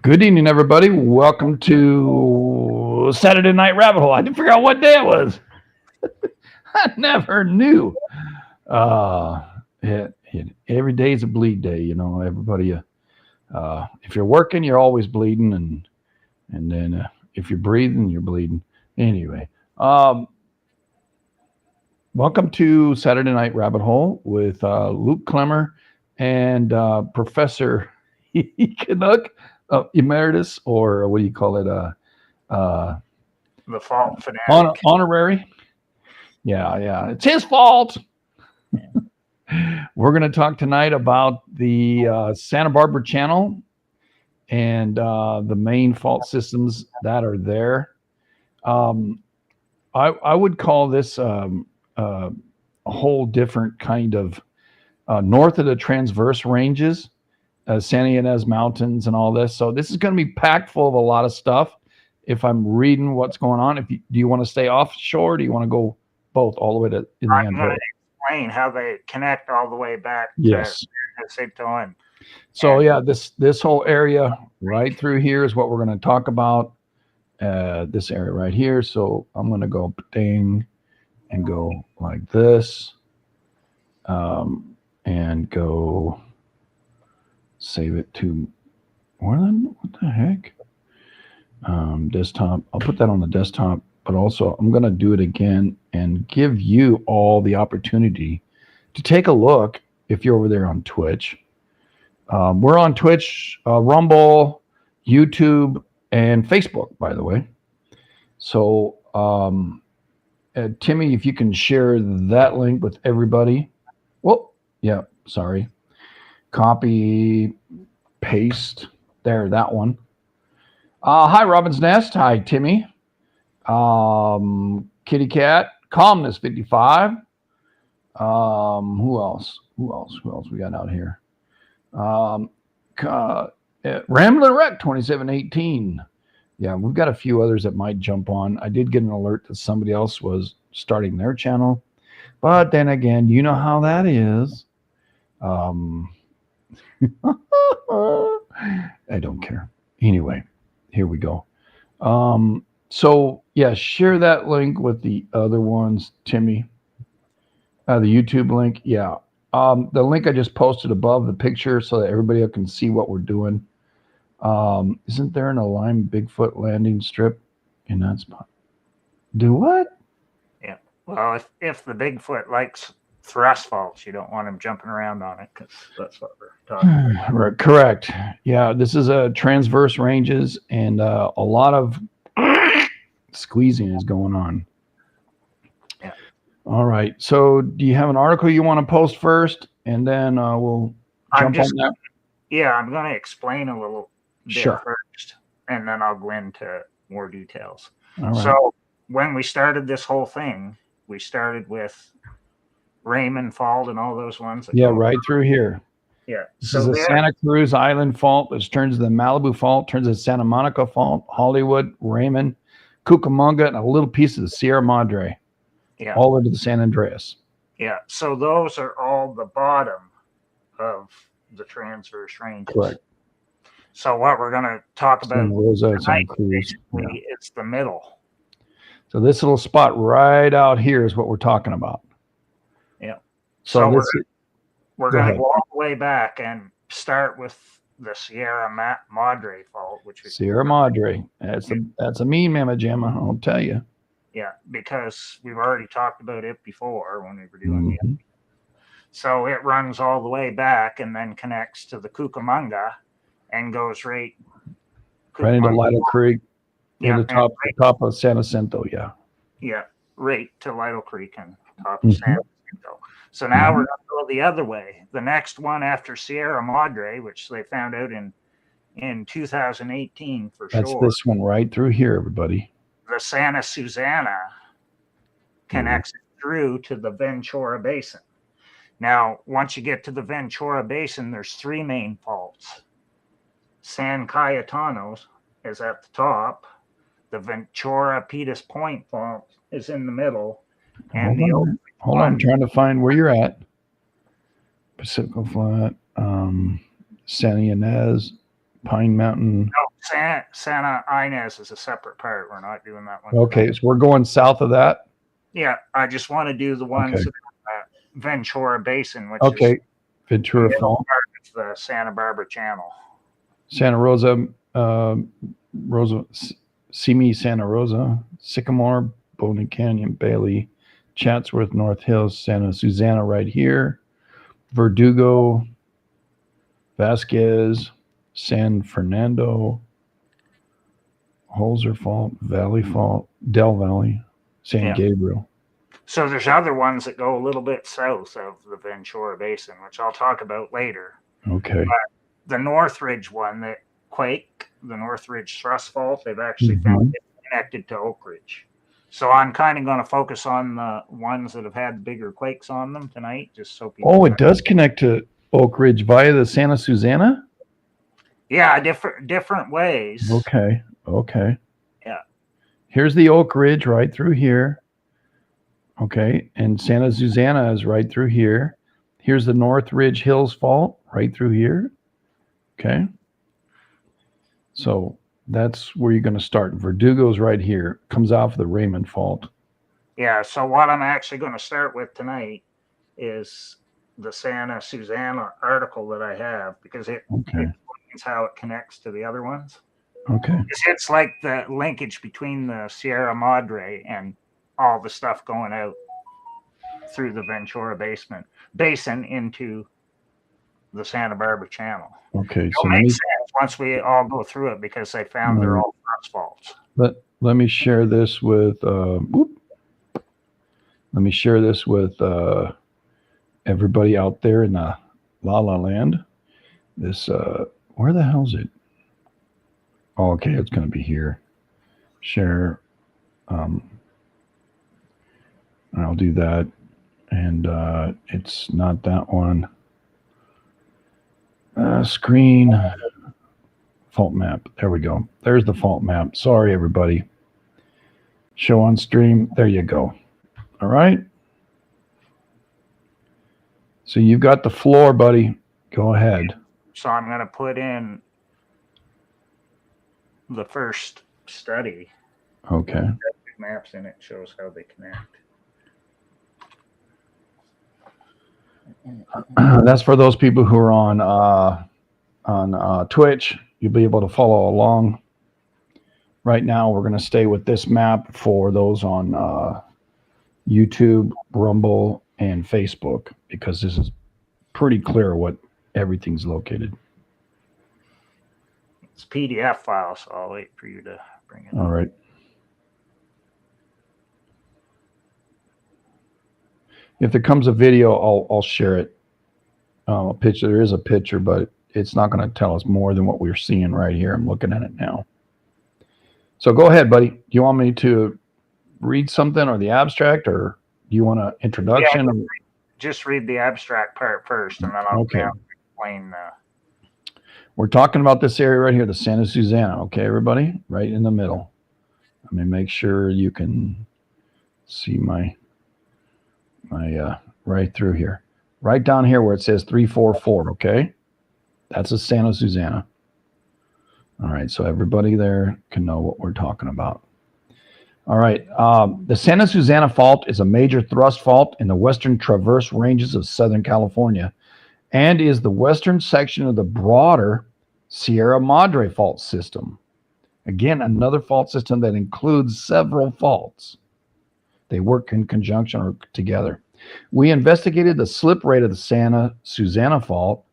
Good evening, everybody. Welcome to Saturday Night Rabbit Hole. I didn't figure out what day it was. I never knew. Uh, every day is a bleed day, Everybody. If you're working, you're always bleeding, and then if you're breathing, you're bleeding. Anyway, welcome to Saturday Night Rabbit Hole with Luke Clemmer and Professor Canuck Emeritus, or what do you call it? Uh, The fault fanatic. Honorary. Yeah. It's his fault. We're going to talk tonight about the Santa Barbara Channel and the main fault systems that are there. I would call this a whole different kind of north of the transverse ranges, Santa Ynez Mountains and all this. So this is going to be packed full of a lot of stuff. If I'm reading what's going on, do you want to stay offshore? Do you want to go both all the way to I'm going to explain how they connect all the way back to Satan. So yeah, this whole area right through here is what we're going to talk about. This area right here. So I'm going to go ding and go like this, and go save it to what the heck? Desktop. I'll put that on the desktop, but also I'm going to do it again and give you all the opportunity to take a look if you're over there on Twitch. We're on Twitch, Rumble, YouTube, and Facebook, by the way. So, Timmy, if you can share that link with everybody. Well, yeah, sorry. Copy, paste. There, that one. Hi, Robin's Nest. Hi, Timmy. Kitty Cat. Calmness 55. Who else we got out here? Ramblin' Wreck 2718. Yeah, we've got a few others that might jump on. I did get an alert that somebody else was starting their channel, but then again, you know how that is. I don't care. Anyway, here we go. So yeah, share that link with the other ones, Timmy. The YouTube link, yeah. The link I just posted above the picture so that everybody can see what we're doing. Isn't there an aligned Bigfoot landing strip in that spot? Do what? Yeah. Well, if the Bigfoot likes thrust faults, you don't want him jumping around on it, because that's what we're talking about. Right, correct. Yeah, this is a transverse ranges, and a lot of squeezing is going on. Yeah. All right. So, do you have an article you want to post first, and then we'll jump on that? Yeah, I'm going to explain a little bit Sure. first, and then I'll go into more details. All right. So, when we started this whole thing, we started with Raymond Fault and all those ones. Yeah, right through here. Yeah. This is a Santa Cruz Island fault, which turns to the Malibu fault, turns to the Santa Monica fault, Hollywood, Raymond, Cucamonga, and a little piece of the Sierra Madre. Yeah. All into the San Andreas. Yeah. So those are all the bottom of the transverse ranges. Correct. So what we're going to talk about tonight, it's the middle. So this little spot right out here is what we're talking about. Yeah. So we're going to go all the way back and start with the Sierra Madre fault, which is Sierra Madre. That's a mean mamma jamma, I'll tell you. Yeah, because we've already talked about it before when we were doing it. So it runs all the way back and then connects to the Cucamonga and goes right into Lytle Creek, to the top of San Jacinto. Yeah. Yeah, right to Lytle Creek and top of San Jacinto. So now we're going to go the other way. The next one after Sierra Madre, which they found out in 2018 for sure. That's this one right through here, everybody. The Santa Susana connects through to the Ventura Basin. Now, once you get to the Ventura Basin, there's three main faults. San Cayetano is at the top. The Ventura Peters Point fault is in the middle. And Hold on, I'm trying to find where you're at. Pacifico Flat, Santa Ynez, Pine Mountain. No, Santa Ynez is a separate part. We're not doing that one. Okay, so we're going south of that. Yeah, I just want to do the ones Okay. that Ventura Basin, which Okay, is Ventura the Falls, part of the Santa Barbara Channel. Santa Rosa, Simi, Santa Rosa, Sycamore, Bowden Canyon, Bailey, Chatsworth, North Hills, Santa Susana right here, Verdugo, Vasquez, San Fernando, Holzer Fault, Valley Fault, Del Valley, San Gabriel. So there's other ones that go a little bit south of the Ventura Basin, which I'll talk about later. Okay. But the Northridge one that quake, the Northridge Thrust Fault, they've actually found it connected to Oak Ridge. So I'm kind of going to focus on the ones that have had bigger quakes on them tonight, just so people. Oh, it does connect to Oak Ridge via the Santa Susana? Yeah, different ways. Okay. Yeah. Here's the Oak Ridge right through here. Okay, and Santa Susana is right through here. Here's the Northridge Hills Fault right through here. Okay. So that's where you're going to start. Verdugo's right here. Comes off the Raymond Fault. Yeah, so what I'm actually going to start with tonight is the Santa Susana article that I have, because it explains how it connects to the other ones. Okay. It's like the linkage between the Sierra Madre and all the stuff going out through the Ventura Basin into the Santa Barbara Channel. Okay, so it makes sense once we all go through it, because they found they're all thrust faults. Let me share this with everybody out there in the La La Land. This where the hell's it? Oh, okay, it's going to be here. Share. I'll do that, and it's not that one. Screen fault map. There we go. There's the fault map. Sorry, everybody. Show on stream. There you go. All right. So you've got the floor, buddy. Go ahead. So I'm going to put in the first study. Okay. Maps in it, shows how they connect. That's for those people who are on Twitch. You'll be able to follow along. Right now, we're going to stay with this map for those on YouTube, Rumble, and Facebook, because this is pretty clear what everything's located. It's PDF file, so I'll wait for you to bring it. All right. If there comes a video, I'll share it. A picture. There is a picture, but it's not going to tell us more than what we're seeing right here. I'm looking at it now. So go ahead, buddy. Do you want me to read something or the abstract, or do you want an introduction? Yeah, just read the abstract part first, and then I'll explain. We're talking about this area right here, the Santa Susana. Okay, everybody, right in the middle. Let me make sure you can see my right through here, right down here where it says 344. Okay, that's a Santa Susana. All right, so everybody there can know what we're talking about. All right, the Santa Susana Fault is a major thrust fault in the western Traverse Ranges of Southern California, and is the western section of the broader Sierra Madre fault system. Again, another fault system that includes several faults. They work in conjunction or together. We investigated the slip rate of the Santa Susana Fault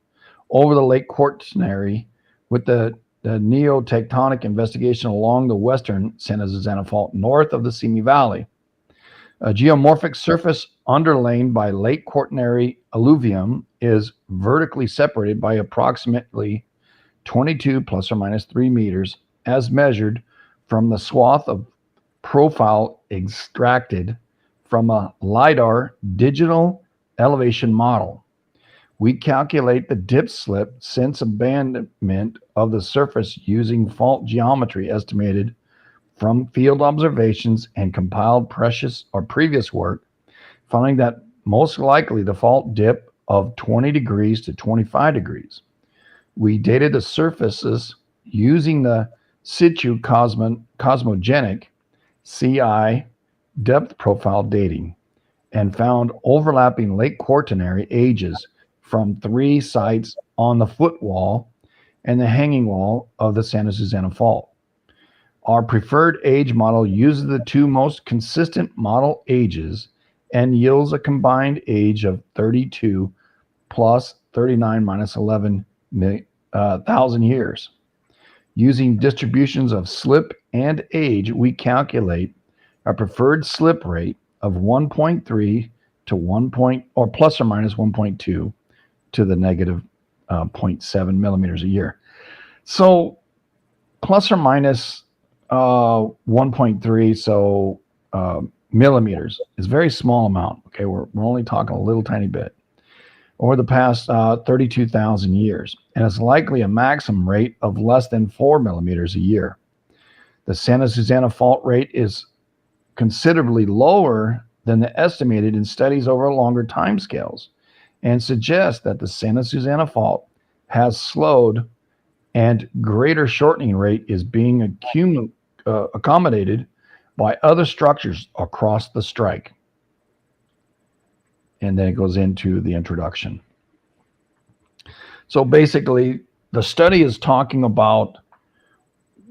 over the Lake Quaternary with the neotectonic investigation along the western Santa Susana Fault north of the Simi Valley. A geomorphic surface underlain by Lake Quaternary alluvium is vertically separated by approximately 22 plus or minus 3 meters as measured from the swath of profile extracted from a LiDAR digital elevation model. We calculate the dip slip since abandonment of the surface using fault geometry estimated from field observations and compiled previous work, finding that most likely the fault dip of 20 degrees to 25 degrees. We dated the surfaces using the situ cosmogenic CI depth profile dating and found overlapping late Quaternary ages from 3 sites on the footwall and the hanging wall of the Santa Susana Fault. Our preferred age model uses the two most consistent model ages and yields a combined age of 32 plus 39 minus 11,000 years. Using distributions of slip and age, we calculate a preferred slip rate of 1.3 to 1 point or plus or minus 1.2 to the negative 0.7 millimeters a year. So plus or minus 1.3, so millimeters is a very small amount. Okay, we're only talking a little tiny bit over the past 32,000 years, and it's likely a maximum rate of less than 4 millimeters a year. The Santa Susana fault rate is considerably lower than the estimated in studies over longer timescales and suggests that the Santa Susana fault has slowed and greater shortening rate is being accommodated by other structures across the strike. And then it goes into the introduction. So basically, the study is talking about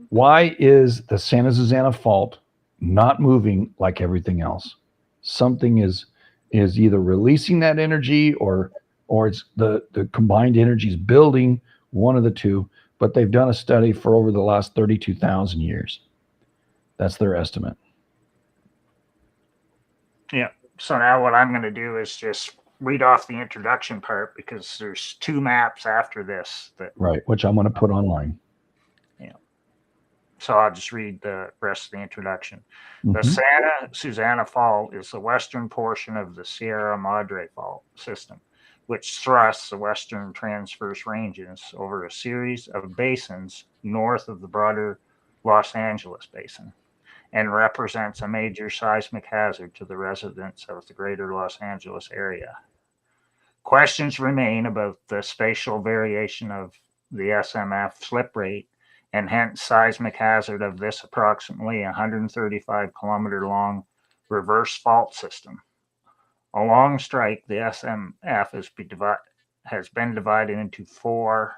why is the Santa Susana fault not moving like everything else? Something is either releasing that energy or it's the combined energy is building, one of the two, but they've done a study for over the last 32,000 years. That's their estimate. Yeah. So now what I'm going to do is just read off the introduction part because there's 2 maps after this that Right, which I'm going to put online. Yeah. So I'll just read the rest of the introduction. Mhm. The Santa Susana Fault is the western portion of the Sierra Madre Fault system, which thrusts the western transverse ranges over a series of basins north of the broader Los Angeles Basin and represents a major seismic hazard to the residents of the greater Los Angeles area. Questions remain about the spatial variation of the SMF slip rate and hence seismic hazard of this approximately 135 kilometer long reverse fault system. Along strike, the SMF has been divided into 4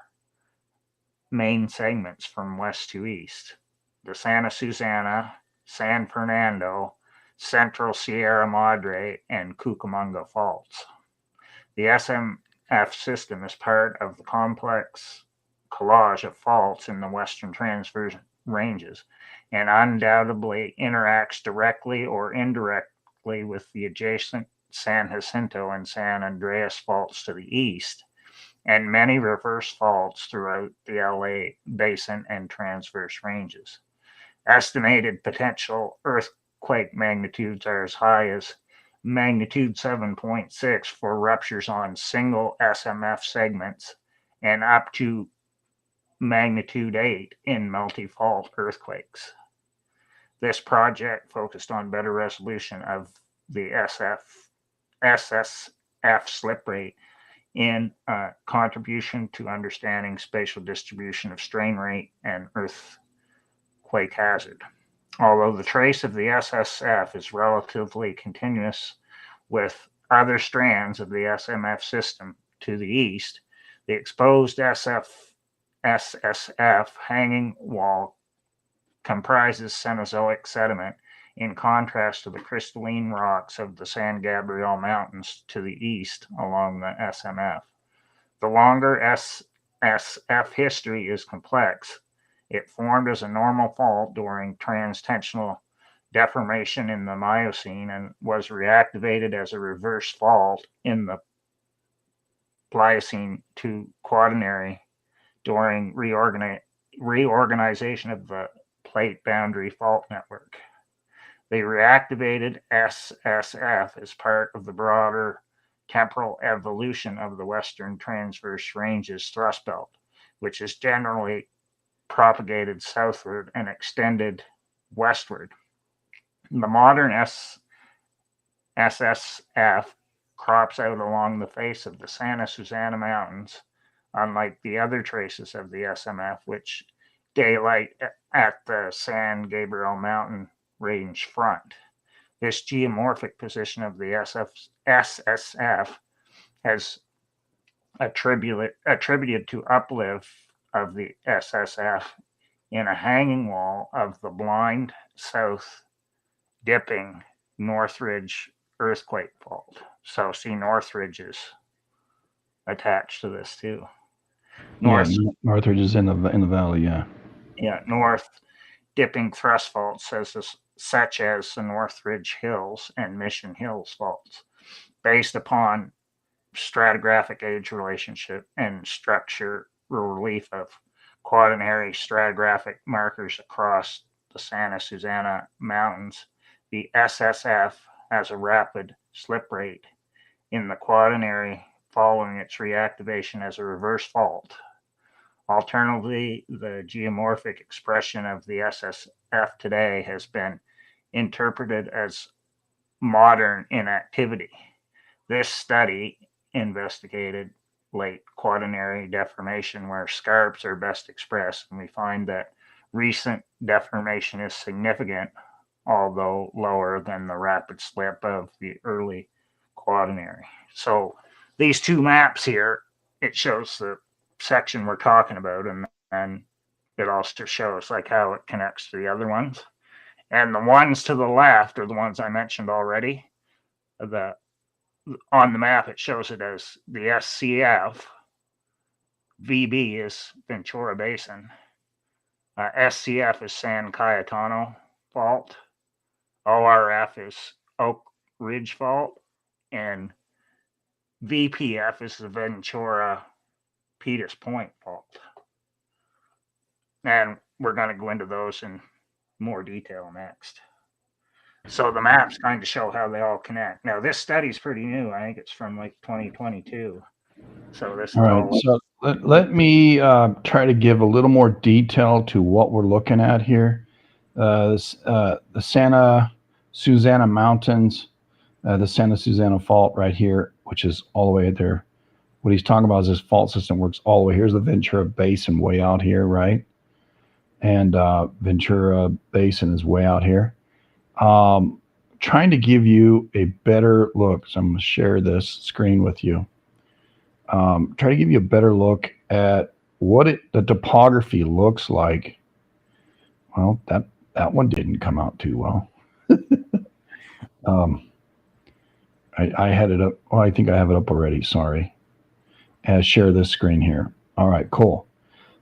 main segments from west to east: the Santa Susana, San Fernando, Central Sierra Madre, and Cucamonga faults. The SMF system is part of the complex collage of faults in the western transverse ranges and undoubtedly interacts directly or indirectly with the adjacent San Jacinto and San Andreas faults to the east and many reverse faults throughout the LA basin and transverse ranges. Estimated potential earthquake magnitudes are as high as magnitude 7.6 for ruptures on single SMF segments and up to magnitude 8 in multi-fault earthquakes. This project focused on better resolution of the SSF slip rate in contribution to understanding spatial distribution of strain rate and earthquake hazard. Although the trace of the SSF is relatively continuous with other strands of the SMF system to the east, the exposed SSF hanging wall comprises Cenozoic sediment in contrast to the crystalline rocks of the San Gabriel Mountains to the east along the SMF. The longer SSF history is complex. It formed as a normal fault during transtensional deformation in the Miocene and was reactivated as a reverse fault in the Pliocene to Quaternary during reorganization of the plate boundary fault network. The reactivated SSF is part of the broader temporal evolution of the Western Transverse Ranges thrust belt, which is generally propagated southward and extended westward. The modern SSF crops out along the face of the Santa Susana Mountains, unlike the other traces of the SMF, which daylight at the San Gabriel Mountain Range front. This geomorphic position of the SSF has attributed to uplift of the SSF in a hanging wall of the blind south dipping Northridge earthquake fault. So see, Northridge is attached to this too. Northridge is in the valley. Yeah, north dipping thrust faults such as the Northridge Hills and Mission Hills faults, based upon stratigraphic age relationship and structure relief of quaternary stratigraphic markers across the Santa Susana Mountains. The SSF has a rapid slip rate in the quaternary following its reactivation as a reverse fault. Alternatively, the geomorphic expression of the SSF today has been interpreted as modern inactivity. This study investigated late quaternary deformation where scarps are best expressed, and we find that recent deformation is significant, although lower than the rapid slip of the early quaternary. So these two maps here, it shows the section we're talking about, and it also shows like how it connects to the other ones. And the ones to the left are the ones I mentioned already. On the map, it shows it as the SCF. VB is Ventura Basin. SCF is San Cayetano Fault. ORF is Oak Ridge Fault. And VPF is the Ventura Peters Point Fault. And we're going to go into those in more detail next. So the maps kind of show how they all connect. Now, this study's pretty new. I think it's from like 2022. So this. All right. So let me try to give a little more detail to what we're looking at here. The Santa Susana Mountains, the Santa Susana Fault right here, which is all the way there. What he's talking about is this fault system works all the way. Here's the Ventura Basin way out here, right? And Ventura Basin is way out here. Trying to give you a better look. So I'm going to share this screen with you. Try to give you a better look at what the topography looks like. Well, that one didn't come out too well. I had it up. Oh, I think I have it up already. Sorry. And share this screen here. All right, cool.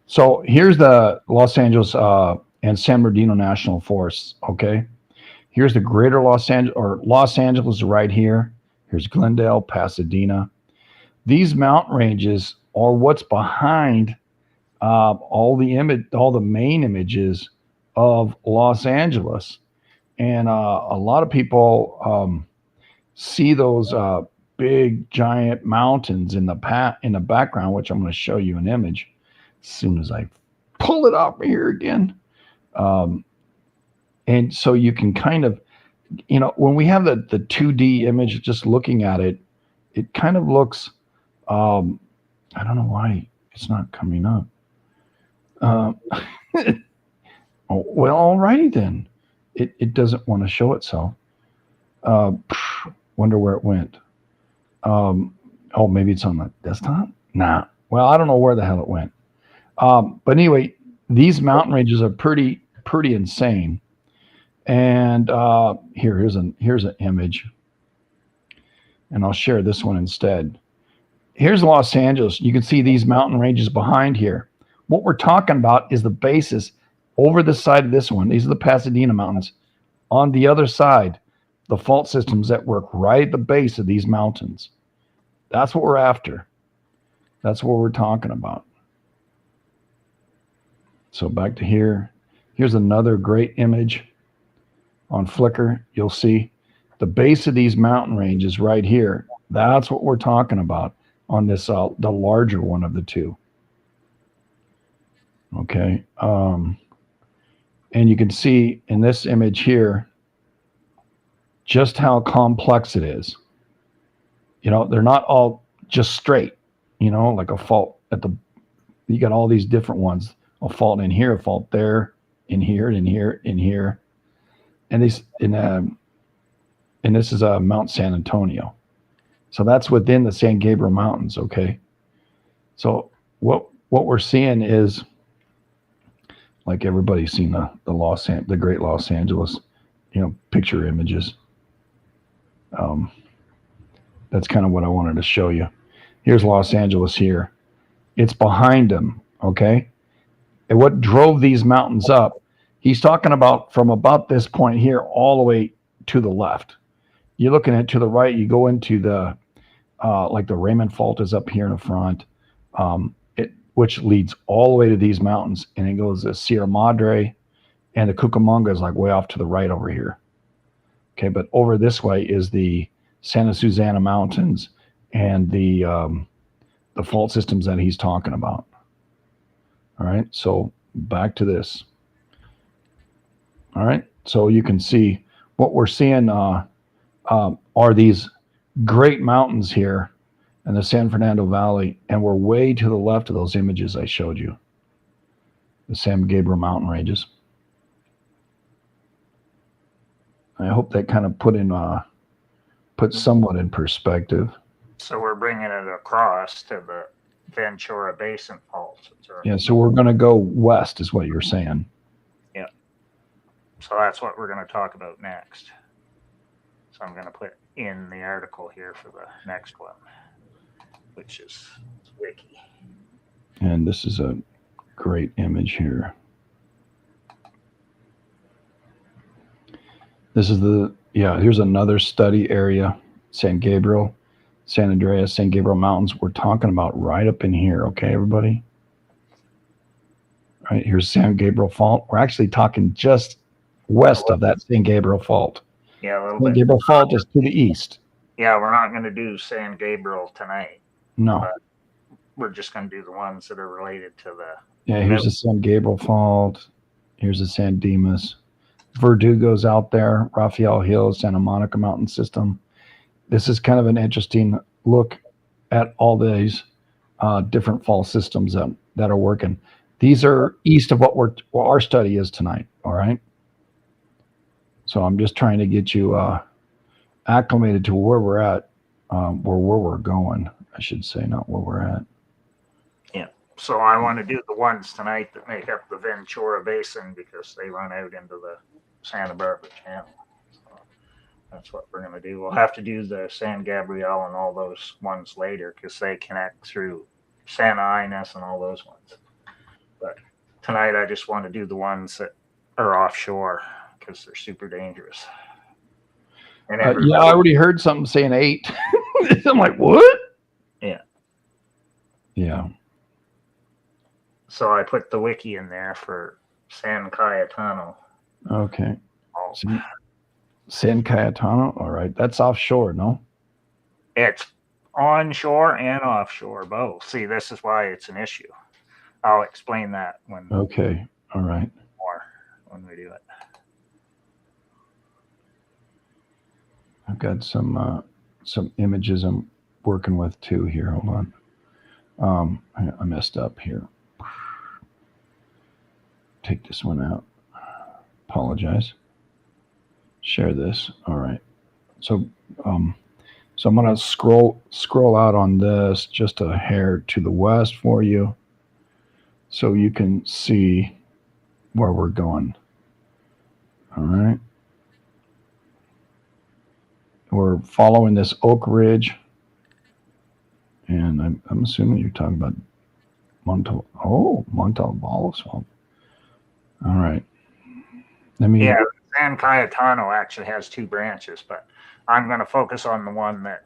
So here's the Los Angeles and San Bernardino National Forests. Okay. Here's the greater Los Angeles right here. Here's Glendale, Pasadena. These mountain ranges are what's behind all the main images of Los Angeles. And a lot of people see those big giant mountains in the background, which I'm going to show you an image as soon as I pull it up here again. And so you can kind of, when we have the 2D image, just looking at it, it kind of looks, I don't know why it's not coming up. Well, alrighty then. It doesn't want to show itself. Wonder where it went. Oh, maybe it's on the desktop? Nah. Well, I don't know where the hell it went. But anyway, these mountain ranges are pretty insane. And here's an image. And I'll share this one instead. Here's Los Angeles. You can see these mountain ranges behind here. What we're talking about is the bases over the side of this one. These are the Pasadena Mountains. On the other side, the fault systems that work right at the base of these mountains. That's what we're after. That's what we're talking about. So back to here. Here's another great image on Flickr. You'll see the base of these mountain ranges right here. That's what we're talking about on this, the larger one of the two. Okay. And you can see in this image here just how complex it is. They're not all just straight, like a fault you got all these different ones a fault in here, a fault there, in here, in here, in here, and and this is Mount San Antonio. So that's within the San Gabriel Mountains. Okay. So what we're seeing is, like, everybody's seen the Great Los Angeles, picture images. That's kind of what I wanted to show you. Here's Los Angeles here. It's behind them. Okay. And what drove these mountains up? He's talking about from about this point here all the way to the left. You're looking at to the right. You go into the like the Raymond Fault is up here in the front, which leads all the way to these mountains, and it goes to Sierra Madre, and the Cucamonga is like way off to the right over here. Okay, but over this way is the Santa Susana Mountains and the fault systems that he's talking about. All right, so back to this. All right, so you can see what we're seeing are these great mountains here in the San Fernando Valley, and we're way to the left of those images I showed you, the San Gabriel mountain ranges. I hope that kind of put somewhat in perspective. So we're bringing it across to the Ventura Basin faults. Yeah, so we're going to go west is what you're saying. Yeah. So that's what we're going to talk about next. So I'm going to put in the article here for the next one, which is Wiki. And this is a great image here. This is here's another study area, San Gabriel, San Andreas, San Gabriel Mountains. We're talking about right up in here, okay, everybody? All right, here's San Gabriel Fault. We're actually talking just west of that San Gabriel Fault. Yeah, a little San bit. Gabriel Fault is to the east. Yeah, we're not going to do San Gabriel tonight. No. We're just going to do the ones that are related to the... Yeah, here's the San Gabriel Fault. Here's the San Dimas. Verdugo's out there, Raphael Hills, Santa Monica Mountain System. This is kind of an interesting look at all these different fault systems that are working. These are east of what our study is tonight, all right? So I'm just trying to get you acclimated to where we're at, where we're going, I should say, not where we're at. Yeah. So I want to do the ones tonight that make up the Ventura Basin because they run out into the Santa Barbara Channel. So that's what we're going to do. We'll have to do the San Gabriel and all those ones later because they connect through Santa Ynez and all those ones. But tonight I just want to do the ones that are offshore because they're super dangerous. And yeah, I already heard something saying 8. I'm like, what? Yeah. Yeah. So I put the wiki in there for San Cayetano. Okay. San Cayetano. All right. That's offshore, no? It's onshore and offshore both. See, this is why it's an issue. I'll explain that when. Okay. All right. More when we do it. I've got some images I'm working with too here. Hold on. I messed up here. Take this one out. Apologize. Share this. All right. So I'm going to scroll out on this just a hair to the west for you, so you can see where we're going. All right. We're following this Oak Ridge, and I'm assuming you're talking about Montalbano's Fault. All right. Yeah, San Cayetano actually has 2 branches, but I'm going to focus on the one that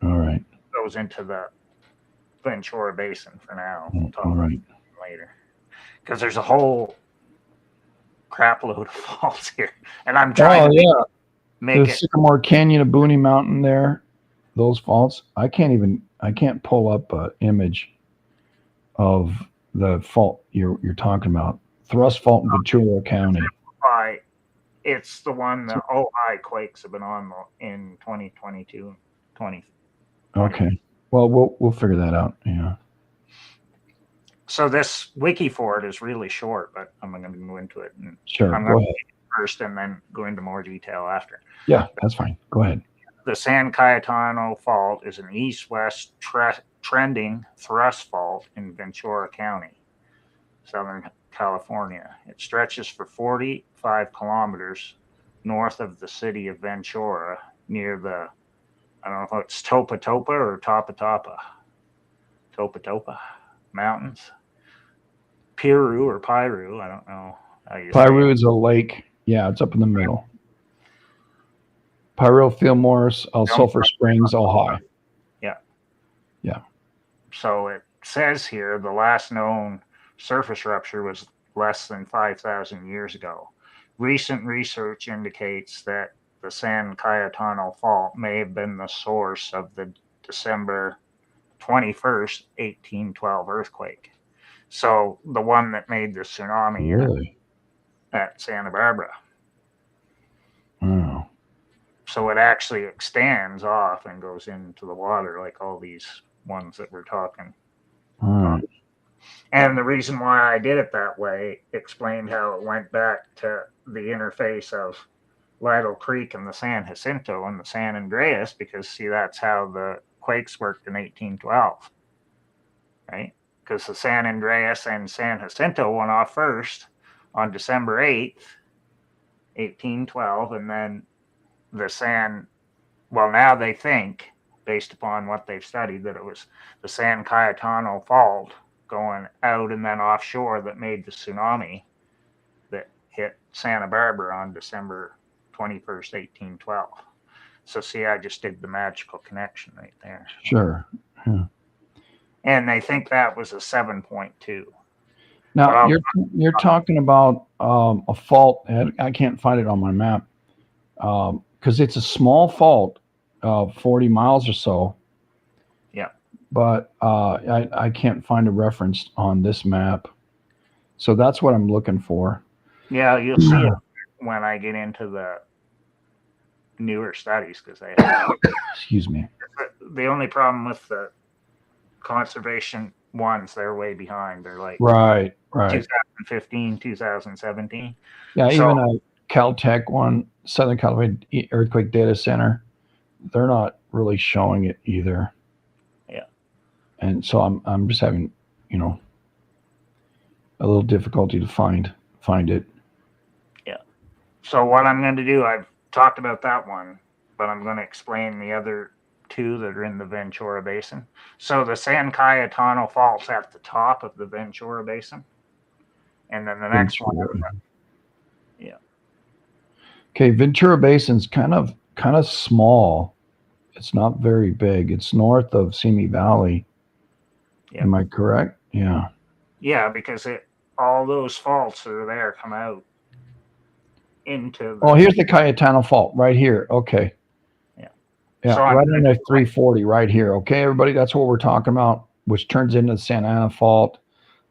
goes into the Ventura Basin for now. We'll talk about it later. Because there's a whole crap load of faults here. And I'm trying to make the Sycamore Canyon of Booney Mountain there, those faults. I can't pull up an image of the fault you're talking about. Thrust Fault in Ventura County. It's the one the Ojai quakes have been on in 2022 and 2020. Okay. Well, we'll figure that out. Yeah. So this wiki for it is really short, but I'm going to go into it. And Sure. I'm Go going ahead. to first and then go into more detail after. Yeah, that's fine. Go ahead. The San Cayetano Fault is an east-west trending thrust fault in Ventura County, Southern California. It stretches for 45 kilometers north of the city of Ventura near the, I don't know if it's Topa Topa or Tapa Tapa. Topa Topa Mountains. Piru or Piru, I don't know how you say Piru it. is a lake. Yeah, it's up in the middle. Piru, Fillmore's, Sulphur Springs, Ojai. Yeah. Yeah. So it says here the last known surface rupture was less than 5,000 years ago. Recent research indicates that the San Cayetano Fault may have been the source of the December 21st, 1812 earthquake. So the one that made the tsunami Really? at Santa Barbara. Oh. So it actually extends off and goes into the water like all these ones that we're talking. Oh. And the reason why I did it that way explained how it went back to the interface of Lytle Creek and the San Jacinto and the San Andreas, because see, that's how the quakes worked in 1812, right? Because the San Andreas and San Jacinto went off first on December 8th, 1812, and then well, now they think, based upon what they've studied, that it was the San Cayetano Fault going out and then offshore that made the tsunami that hit Santa Barbara on December 21st, 1812. So see, I just did the magical connection right there. Sure. Yeah. And they think that was a 7.2. Now you're talking about a fault. I can't find it on my map because it's a small fault, 40 miles or so. Yeah. But I can't find a reference on this map, so that's what I'm looking for. Yeah, you'll see it when I get into the newer studies, because they have. Excuse me. The only problem with the conservation ones, they're way behind. They're like Right. 2015, 2017. Yeah, So, even a Caltech one, Southern California Earthquake Data Center, they're not really showing it either. Yeah. And so I'm just having, a little difficulty to find it. Yeah. So what I'm going to do, I've talked about that one, but I'm going to explain the other two that are in the Ventura Basin. So the San Cayetano Fault's at the top of the Ventura Basin. And then the next one. Yeah. Okay, Ventura Basin's kind of small. It's not very big. It's north of Simi Valley. Yeah. Am I correct? Yeah. Yeah, because all those faults that are there come out into the... Oh, here's the Cayetano Fault right here. Okay. Yeah, so right under 340 right here. Okay, everybody, that's what we're talking about, which turns into the Santa Ana Fault,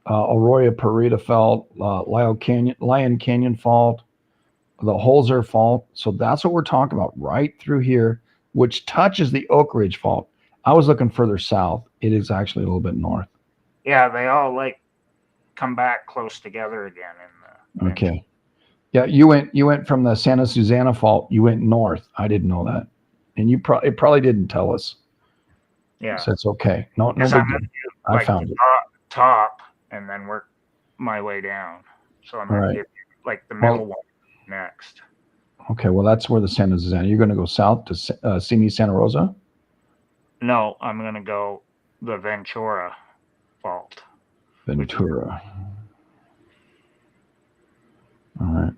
Arroyo Parida Fault, Lion Canyon Fault, the Holzer Fault. So that's what we're talking about right through here, which touches the Oak Ridge Fault. I was looking further south. It is actually a little bit north. Yeah, they all come back close together again in the... Okay. Yeah, you went from the Santa Susana Fault. You went north. I didn't know that. And it probably didn't tell us. Yeah. So it's okay. No big deal. I found it. Top and then work my way down. So I'm going to get the middle one next. Okay, well, that's where the Santa Susana. You're going to go south to Simi Santa Rosa? No, I'm going to go the Ventura Fault. Ventura. All right.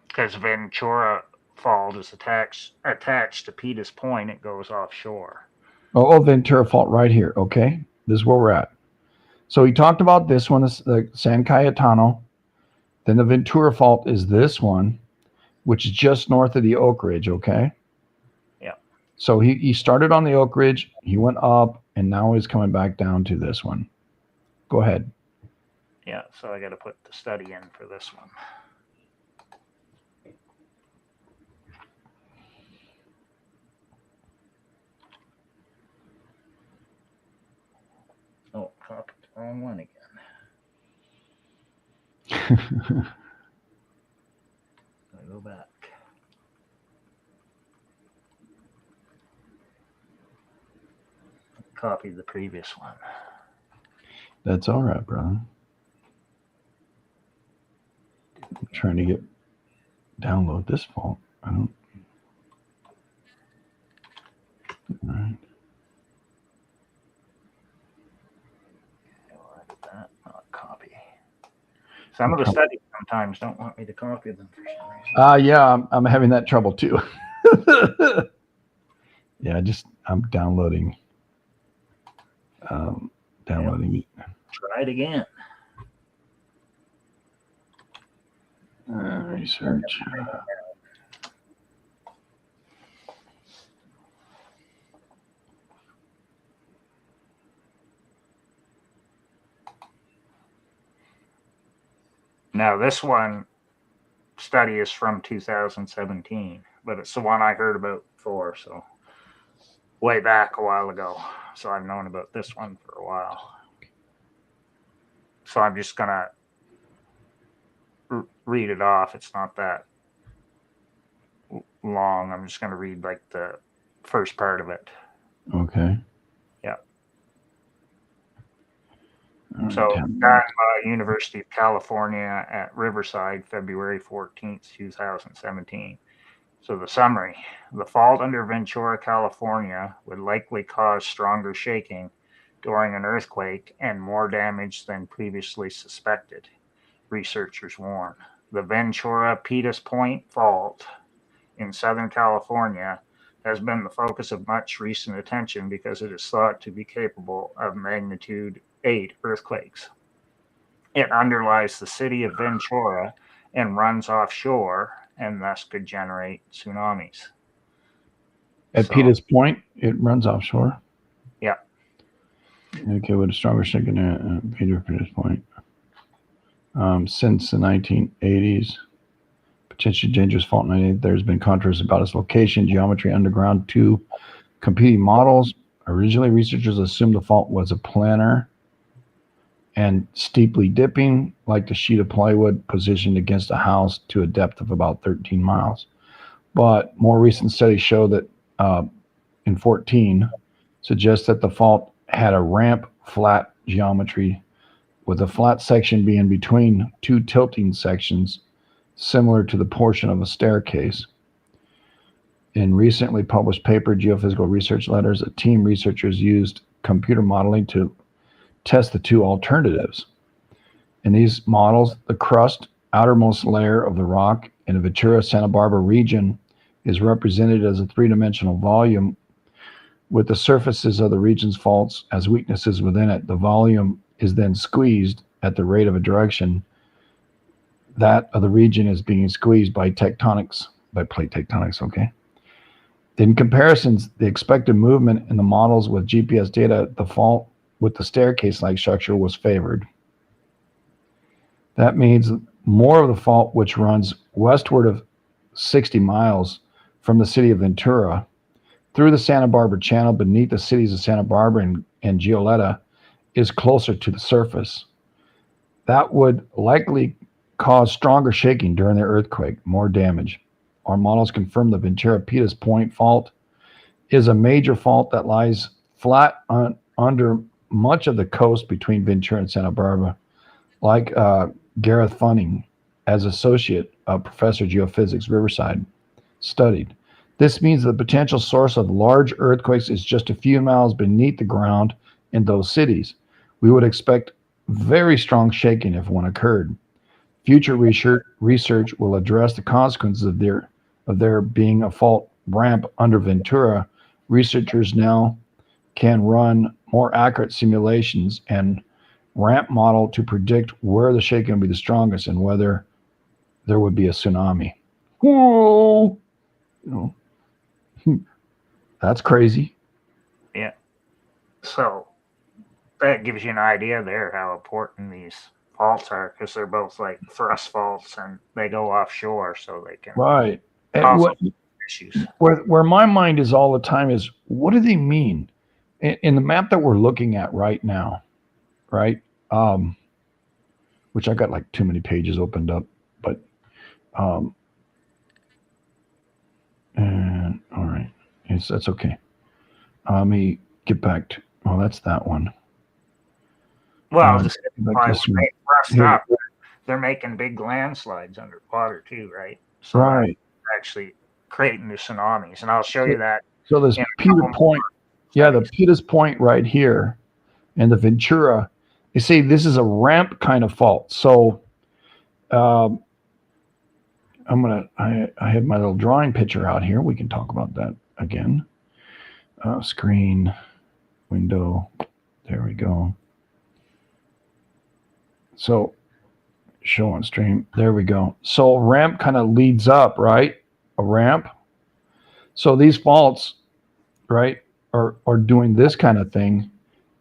Because Ventura Fault is attached to Peters Point. It goes offshore. Oh, Ventura Fault right here. Okay, this is where we're at. So he talked about this one, the San Cayetano. Then the Ventura Fault is this one, which is just north of the Oak Ridge. Okay. Yeah. So he started on the Oak Ridge. He went up, and now he's coming back down to this one. Go ahead. Yeah. So I got to put the study in for this one. Wrong one again. I go back. Copy the previous one. That's all right, brother. I'm trying to download this fault. I don't. All right. That, not copy. Some of the studies sometimes don't want me to copy them for some reason. Yeah, I'm having that trouble too. Yeah, I'm downloading. Downloading it. Try it again. Research. Now, this one study is from 2017, but it's the one I heard about before, so way back a while ago. So I've known about this one for a while. So I'm just going to read it off. It's not that long. I'm just going to read like the first part of it. Okay. Yeah. So done by University of California at Riverside, February 14th, 2017. So the summary, the fault under Ventura, California would likely cause stronger shaking during an earthquake and more damage than previously suspected, researchers warn. The Ventura Peters Point fault in Southern California has been the focus of much recent attention because it is thought to be capable of magnitude 8 earthquakes. It underlies the city of Ventura and runs offshore and thus could generate tsunamis. At Peters Point, it runs offshore? Yeah. Okay, with a stronger shaking at Peters Point. Since the 1980s, potentially dangerous fault 98, there's been controversy about its location, geometry, underground, two competing models. Originally, researchers assumed the fault was a planar and steeply dipping, like the sheet of plywood positioned against a house to a depth of about 13 miles. But more recent studies show that in 14 suggests that the fault had a ramp flat geometry with a flat section being between two tilting sections similar to the portion of a staircase. In recently published paper, Geophysical Research Letters, a team researchers used computer modeling to test the two alternatives. In these models, the crust, outermost layer of the rock in the Ventura Santa Barbara region is represented as a three-dimensional volume with the surfaces of the region's faults as weaknesses within it. The volume is then squeezed at the rate of a direction that of the region is being squeezed by plate tectonics, okay? In comparisons, the expected movement in the models with GPS data, the fault with the staircase-like structure was favored. That means more of the fault, which runs westward of 60 miles from the city of Ventura through the Santa Barbara Channel beneath the cities of Santa Barbara and Gioletta, is closer to the surface. That would likely cause stronger shaking during the earthquake, more damage. Our models confirm the Ventura Peters Point fault is a major fault that lies flat under much of the coast between Ventura and Santa Barbara, like Gareth Funning, as associate professor of geophysics, Riverside, studied. This means the potential source of large earthquakes is just a few miles beneath the ground in those cities. We would expect very strong shaking if one occurred. Future research will address the consequences of there being a fault ramp under Ventura. Researchers now can run more accurate simulations and ramp model to predict where the shaking will be the strongest and whether there would be a tsunami. Whoa! That's crazy. Yeah. So that gives you an idea there how important these faults are, because they're both like thrust faults and they go offshore, so they can right. cause issues. Where my mind is all the time is, what do they mean? In the map that we're looking at right now, right? which I got like too many pages opened up, but and all right, that's okay. Let me get back to. Well, that's that one. Well, Back why this one. rust Here. up, they're making big landslides underwater too, right? So Right. that's actually creating the tsunamis, and I'll show you that. So this in a Peter couple Point, more the studies. Peters Point right here, and the Ventura. They say this is a ramp kind of fault. So um, I have my little drawing picture out here. We can talk about that again. Screen, window. There we go. So show on stream. There we go. So ramp kind of leads up, right? A ramp. So these faults, right, are doing this kind of thing,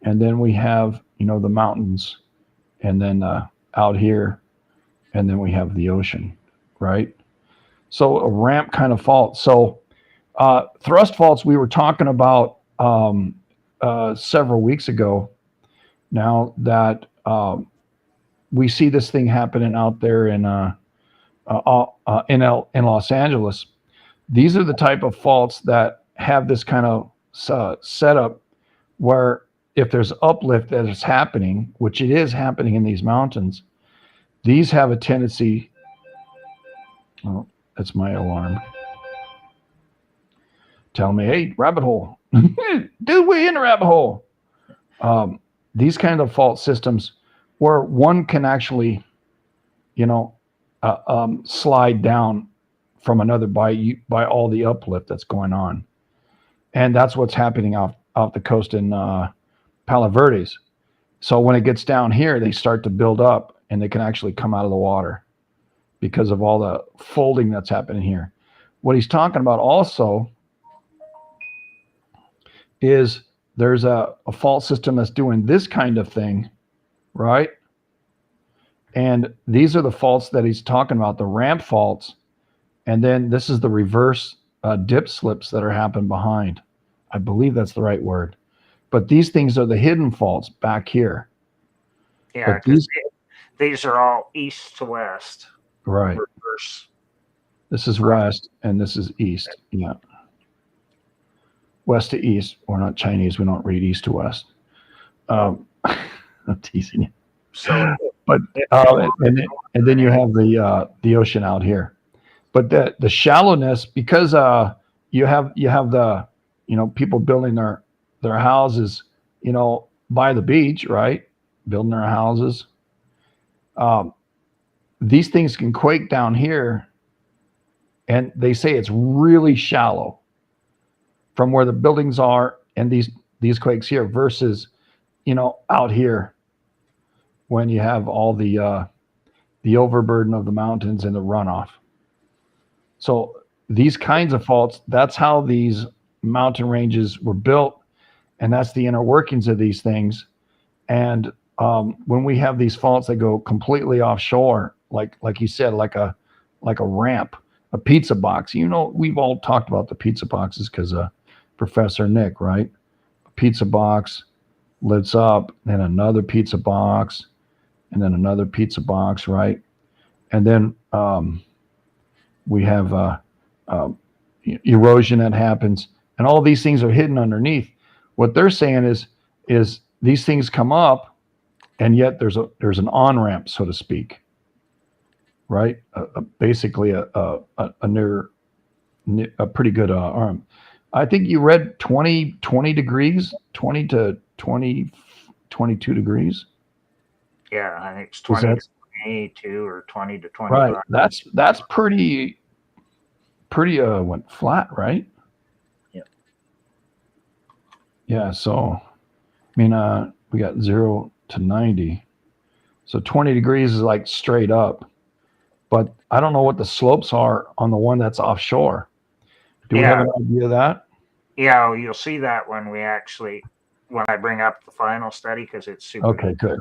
and then we have the mountains, and then out here, and then we have the ocean, right? So a ramp kind of fault. So thrust faults we were talking about several weeks ago. Now that we see this thing happening out there in Los Angeles, these are the type of faults that have this kind of setup where if there's uplift that is happening, which it is happening in these mountains, these have a tendency. Oh, that's my alarm. Tell me, hey, rabbit hole. Dude, we're in a rabbit hole. These kind of fault systems where one can actually, slide down from another by all the uplift that's going on. And that's what's happening off the coast in Palo Verdes. So when it gets down here, they start to build up and they can actually come out of the water because of all the folding that's happening here. What he's talking about also is there's a fault system that's doing this kind of thing, right? And these are the faults that he's talking about, the ramp faults. And then this is the reverse dip slips that are happening behind. I believe that's the right word. But these things are the hidden faults back here. Yeah, because these are all east to west. Right. Reverse. This is west and this is east. Yeah. West to east. We're not Chinese. We don't read east to west. I'm teasing you. So, but and then you have the ocean out here. But the shallowness, because you have the people building their houses by the beach, right? Building their houses. These things can quake down here, and they say it's really shallow from where the buildings are, and these quakes here versus out here when you have all the overburden of the mountains and the runoff. So these kinds of faults, that's how these mountain ranges were built, and that's the inner workings of these things. And when we have these faults that go completely offshore, like you said, like a ramp, a pizza box. We've all talked about the pizza boxes because Professor Nick, right? A pizza box lifts up, then another pizza box, and then another pizza box, right? And then we have erosion that happens, and all these things are hidden underneath. What they're saying is these things come up, and yet there's an on ramp, so to speak, right? Basically a pretty good arm. I think you read 20 degrees, 20 to 20, 22 degrees. Yeah, I think it's 20 to 22 or 20 to 25. Right. That's pretty went flat, right? Yeah. Yeah. So, I mean, we got 0 to 90. So 20 degrees is like straight up, but I don't know what the slopes are on the one that's offshore. Do we have an idea of that? Yeah, you'll see that when I bring up the final study, because it's super. Okay, good.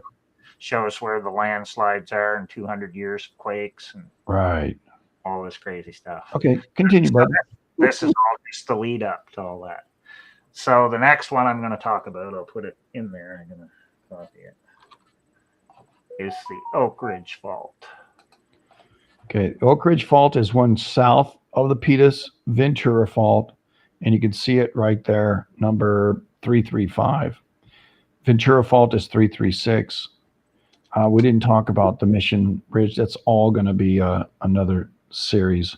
Shows where the landslides are in 200 years of quakes and right, all this crazy stuff. Okay, continue, brother. This is all just the lead up to all that. So the next one I'm going to talk about, I'll put it in there. I'm going to copy it. is the Oak Ridge Fault. Okay, Oak Ridge Fault is one south of the Petus Ventura Fault, and you can see it right there, number 335. Ventura Fault is 336. We didn't talk about the Mission Ridge. That's all going to be another series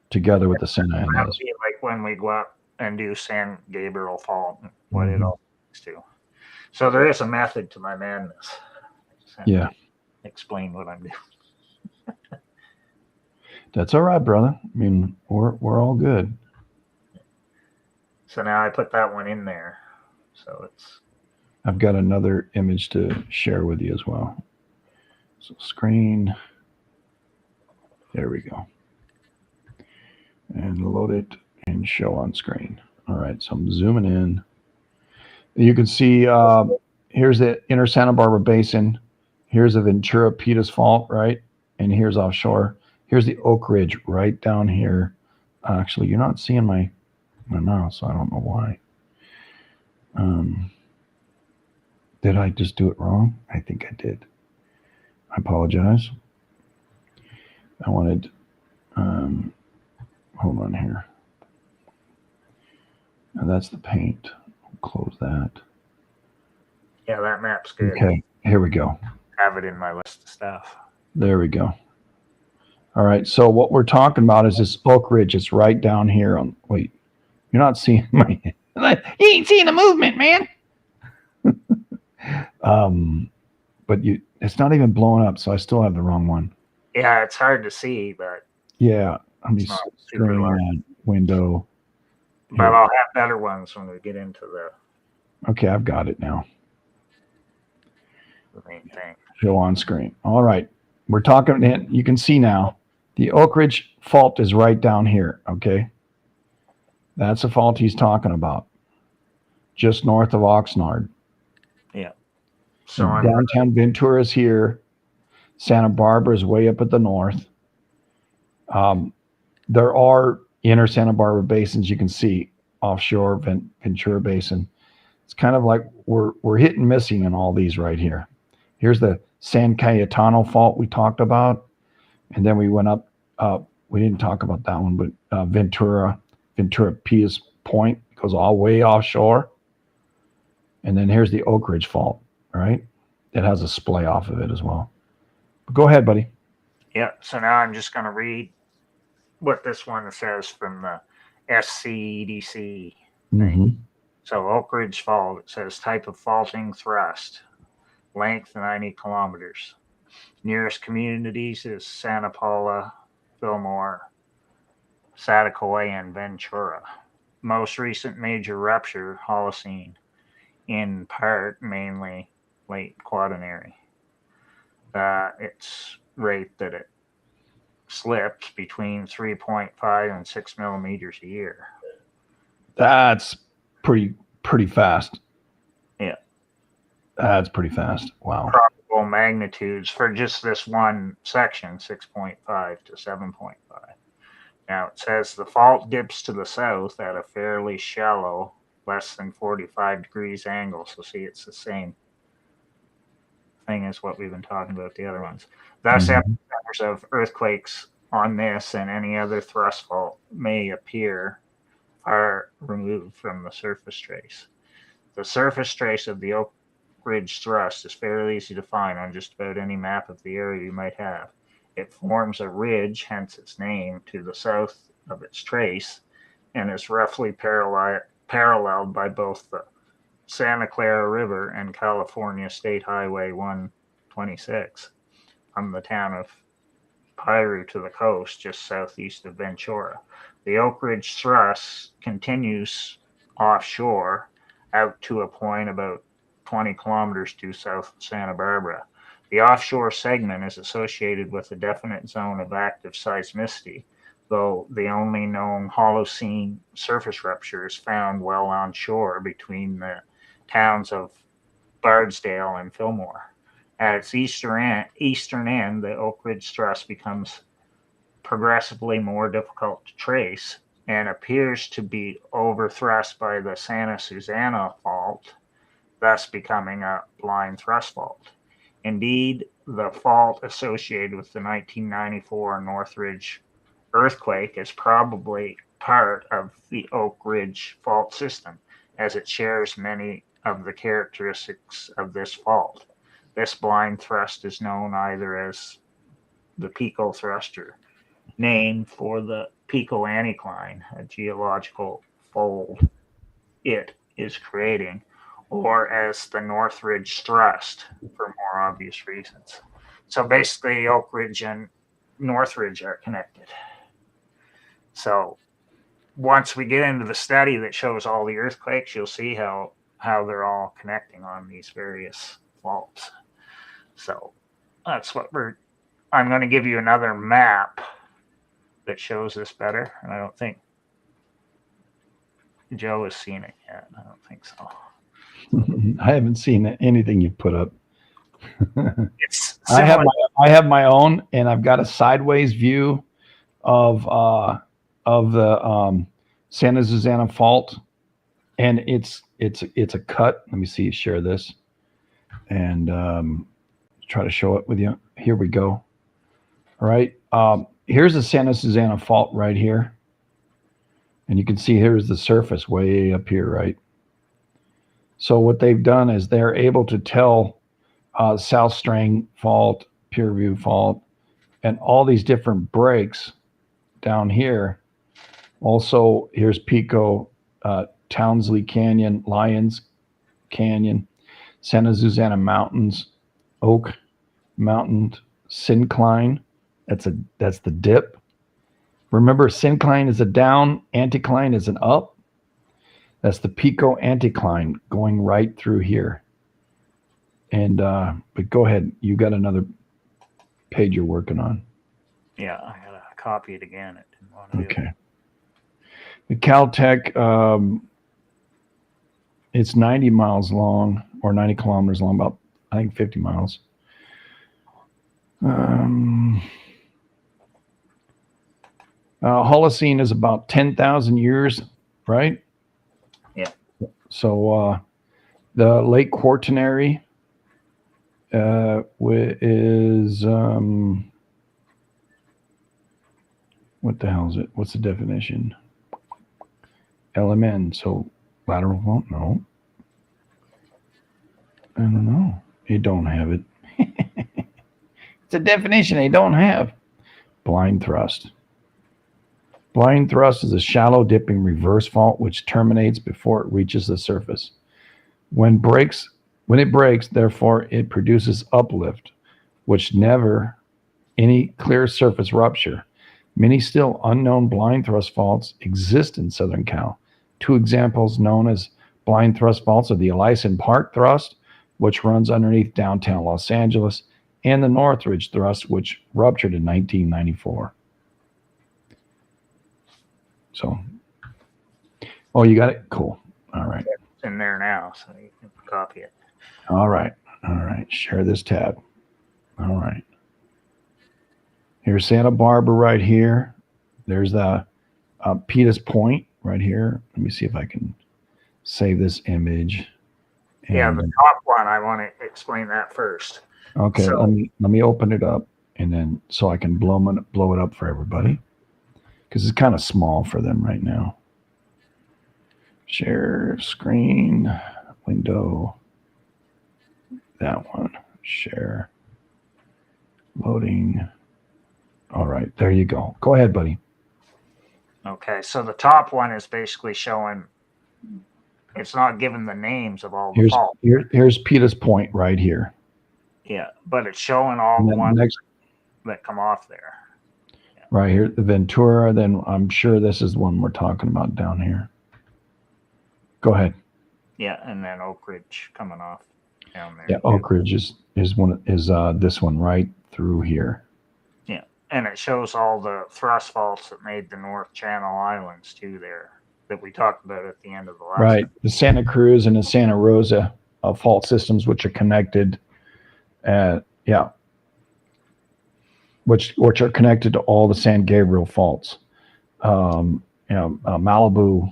together with the Santa That'll Anas. be like when we go up and do San Gabriel Fault and what it Mhm. all leads to. So there is a method to my madness. Just have Yeah, to explain what I'm doing. that's all right, brother. I mean, we're all good. So now I put that one in there. So it's I've got another image to share with you as well. So screen. There we go. And load it and show on screen. All right, so I'm zooming in. You can see here's the inner Santa Barbara Basin. Here's the Ventura Petus Fault, right? And here's offshore. Here's the Oak Ridge right down here. Actually, you're not seeing my mouse, so I don't know why. Did I just do it wrong? I think I did. I apologize. I wanted, hold on here. Now that's the paint. Close that. yeah, that map's good. Okay, here we go. Have it in my list of stuff. There we go. All right, so what we're talking about is this Oak Ridge. It's right down here on, wait, you're not seeing my, you ain't seeing the movement, man. But it's not even blowing up, so I still have the wrong one. Yeah, it's hard to see, but Yeah, let me it's not super screen large. that window. But I'll have better ones when we get into the Okay, I've got it now. main thing. Show on screen. All right, we're talking. You can see now the Oak Ridge Fault is right down here. Okay, that's the fault he's talking about, just north of Oxnard. Yeah. So So I'm downtown Ventura is here. Santa Barbara is way up at the north. There are inner Santa Barbara basins you can see offshore Ventura Basin. It's kind of like we're hit and missing in all these right here. Here's the San Cayetano Fault we talked about, and then we went up. We didn't talk about that one, but Ventura Pius Point goes all way offshore, and then here's the Oak Ridge Fault. Right, it has a splay off of it as well. But go ahead, buddy. yeah. So now I'm just going to read what this one says from the SCEDC. Mm-hmm. So Oak Ridge Fault, it says type of faulting thrust, length 90 kilometers. Nearest communities is Santa Paula, Fillmore, Satacoy, and Ventura. Most recent major rupture, Holocene, in part mainly late Quaternary. Its rate that it slipped between 3.5 and 6 millimeters a year. That's pretty fast. Yeah. That's pretty fast. Wow. Probable magnitudes for just this one section, 6.5 to 7.5. Now it says the fault dips to the south at a fairly shallow, less than 45 degrees angle. So see, it's the same thing as what we've been talking about the other ones. Thus, epicenters of earthquakes on this and any other thrust fault may appear far removed from the surface trace. The surface trace of the Oak Ridge thrust is fairly easy to find on just about any map of the area you might have. It forms a ridge, hence its name, to the south of its trace, and is roughly paralleled by both the Santa Clara River and California State Highway 126 from the town of Piru to the coast just southeast of Ventura. The Oak Ridge thrust continues offshore out to a point about 20 kilometers due south of Santa Barbara. The offshore segment is associated with a definite zone of active seismicity, though the only known Holocene surface rupture is found well onshore between the towns of Bardsdale and Fillmore. At its eastern end, the Oak Ridge thrust becomes progressively more difficult to trace and appears to be overthrust by the Santa Susana Fault, thus becoming a blind thrust fault. Indeed, the fault associated with the 1994 Northridge earthquake is probably part of the Oak Ridge fault system, as it shares many of the characteristics of this fault. This blind thrust is known either as the Pico thruster, named for the Pico anticline, a geological fold it is creating, or as the Northridge thrust for more obvious reasons. So basically, Oak Ridge and Northridge are connected. So once we get into the study that shows all the earthquakes, you'll see how they're all connecting on these various faults. So that's what I'm going to give you another map that shows this better, and I don't think Joe has seen it yet. I don't think so. I haven't seen anything you've put up. It's I have my own, and I've got a sideways view of the Santa Susana Fault, and it's a cut. Let me see. Share this, and try to show it with you. Here we go. All right. Here's the Santa Susana Fault right here, and you can see here's the surface way up here, right? So what they've done is they're able to tell South Strang Fault, Pureview Fault, and all these different breaks down here. Also, here's Pico, Townsley Canyon, Lyons Canyon, Santa Susana Mountains, Oak Mountain Syncline. That's the dip. Remember, syncline is a down, anticline is an up. That's the Pico anticline going right through here. And but go ahead, you got another page you're working on. Yeah, I gotta copy it again. It didn't want to. Okay. The Caltech, it's 90 miles long, or 90 kilometers long, about I think 50 miles. Holocene is about 10,000 years, right? Yeah. So the Lake Quaternary is what the hell is it? What's the definition? LMN. So lateral fault? No. I don't know. They don't have it. It's a definition they don't have. Blind thrust. Blind thrust is a shallow dipping reverse fault which terminates before it reaches the surface. When it breaks, therefore, it produces uplift, which never any clear surface rupture. Many still unknown blind thrust faults exist in Southern Cal. Two examples known as blind thrust faults are the Elyson Park thrust, which runs underneath downtown Los Angeles, and the Northridge thrust, which ruptured in 1994. So, oh, you got it? Cool. All right. It's in there now, so you can copy it. All right. All right. Share this tab. All right. Here's Santa Barbara right here. There's the Peters Point right here. Let me see if I can save this image. And yeah, the top one, I want to explain that first. Okay, so, let me open it up, and then so I can blow it up for everybody, because it's kind of small for them right now. Share screen, window, that one, share, loading. All right, there you go. Go ahead, buddy. Okay, so the top one is basically showing, it's not giving the names of all the faults. Here's Peters Point right here. Yeah, but it's showing all the ones that come off there. Yeah. Right here, the Ventura, then I'm sure this is the one we're talking about down here. Go ahead. Yeah, and then Oak Ridge coming off down there. Yeah, Oak Ridge is this one right through here. Yeah, and it shows all the thrust faults that made the North Channel Islands too there that we talked about at the end of the last. Right, the Santa Cruz and the Santa Rosa fault systems, which are connected. Yeah, which are connected to all the San Gabriel faults. Malibu,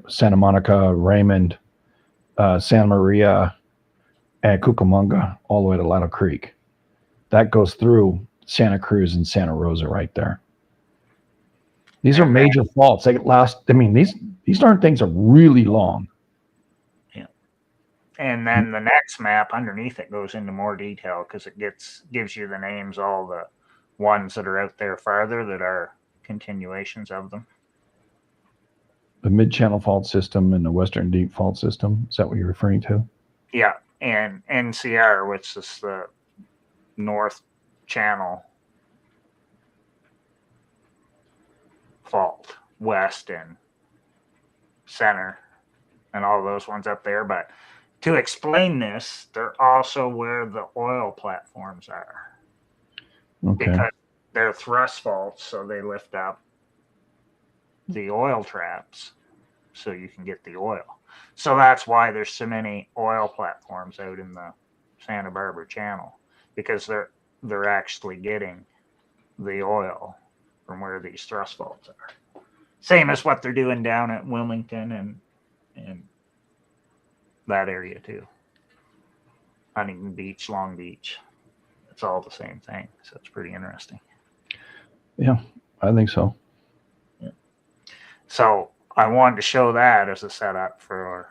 Santa Monica, Raymond, Santa Maria, at Cucamonga all the way to Lattle Creek. That goes through Santa Cruz and Santa Rosa right there. These are major faults. They last. I mean, these darn things are really long. Yeah. And then the next map underneath it goes into more detail because it gives you the names, all the ones that are out there farther that are continuations of them. The Mid-Channel Fault System and the Western Deep Fault System. Is that what you're referring to? Yeah, and NCR, which is the North Channel Fault, West and Center, and all those ones up there. But to explain this, they're also where the oil platforms are. Okay. Because they're thrust faults, so they lift up the oil traps so you can get the oil. So that's why there's so many oil platforms out in the Santa Barbara Channel, because they're actually getting the oil from where these thrust faults are. Same as what they're doing down at Wilmington and that area too. Huntington Beach, Long Beach. It's all the same thing. So it's pretty interesting. Yeah, I think so. Yeah. So I wanted to show that as a setup for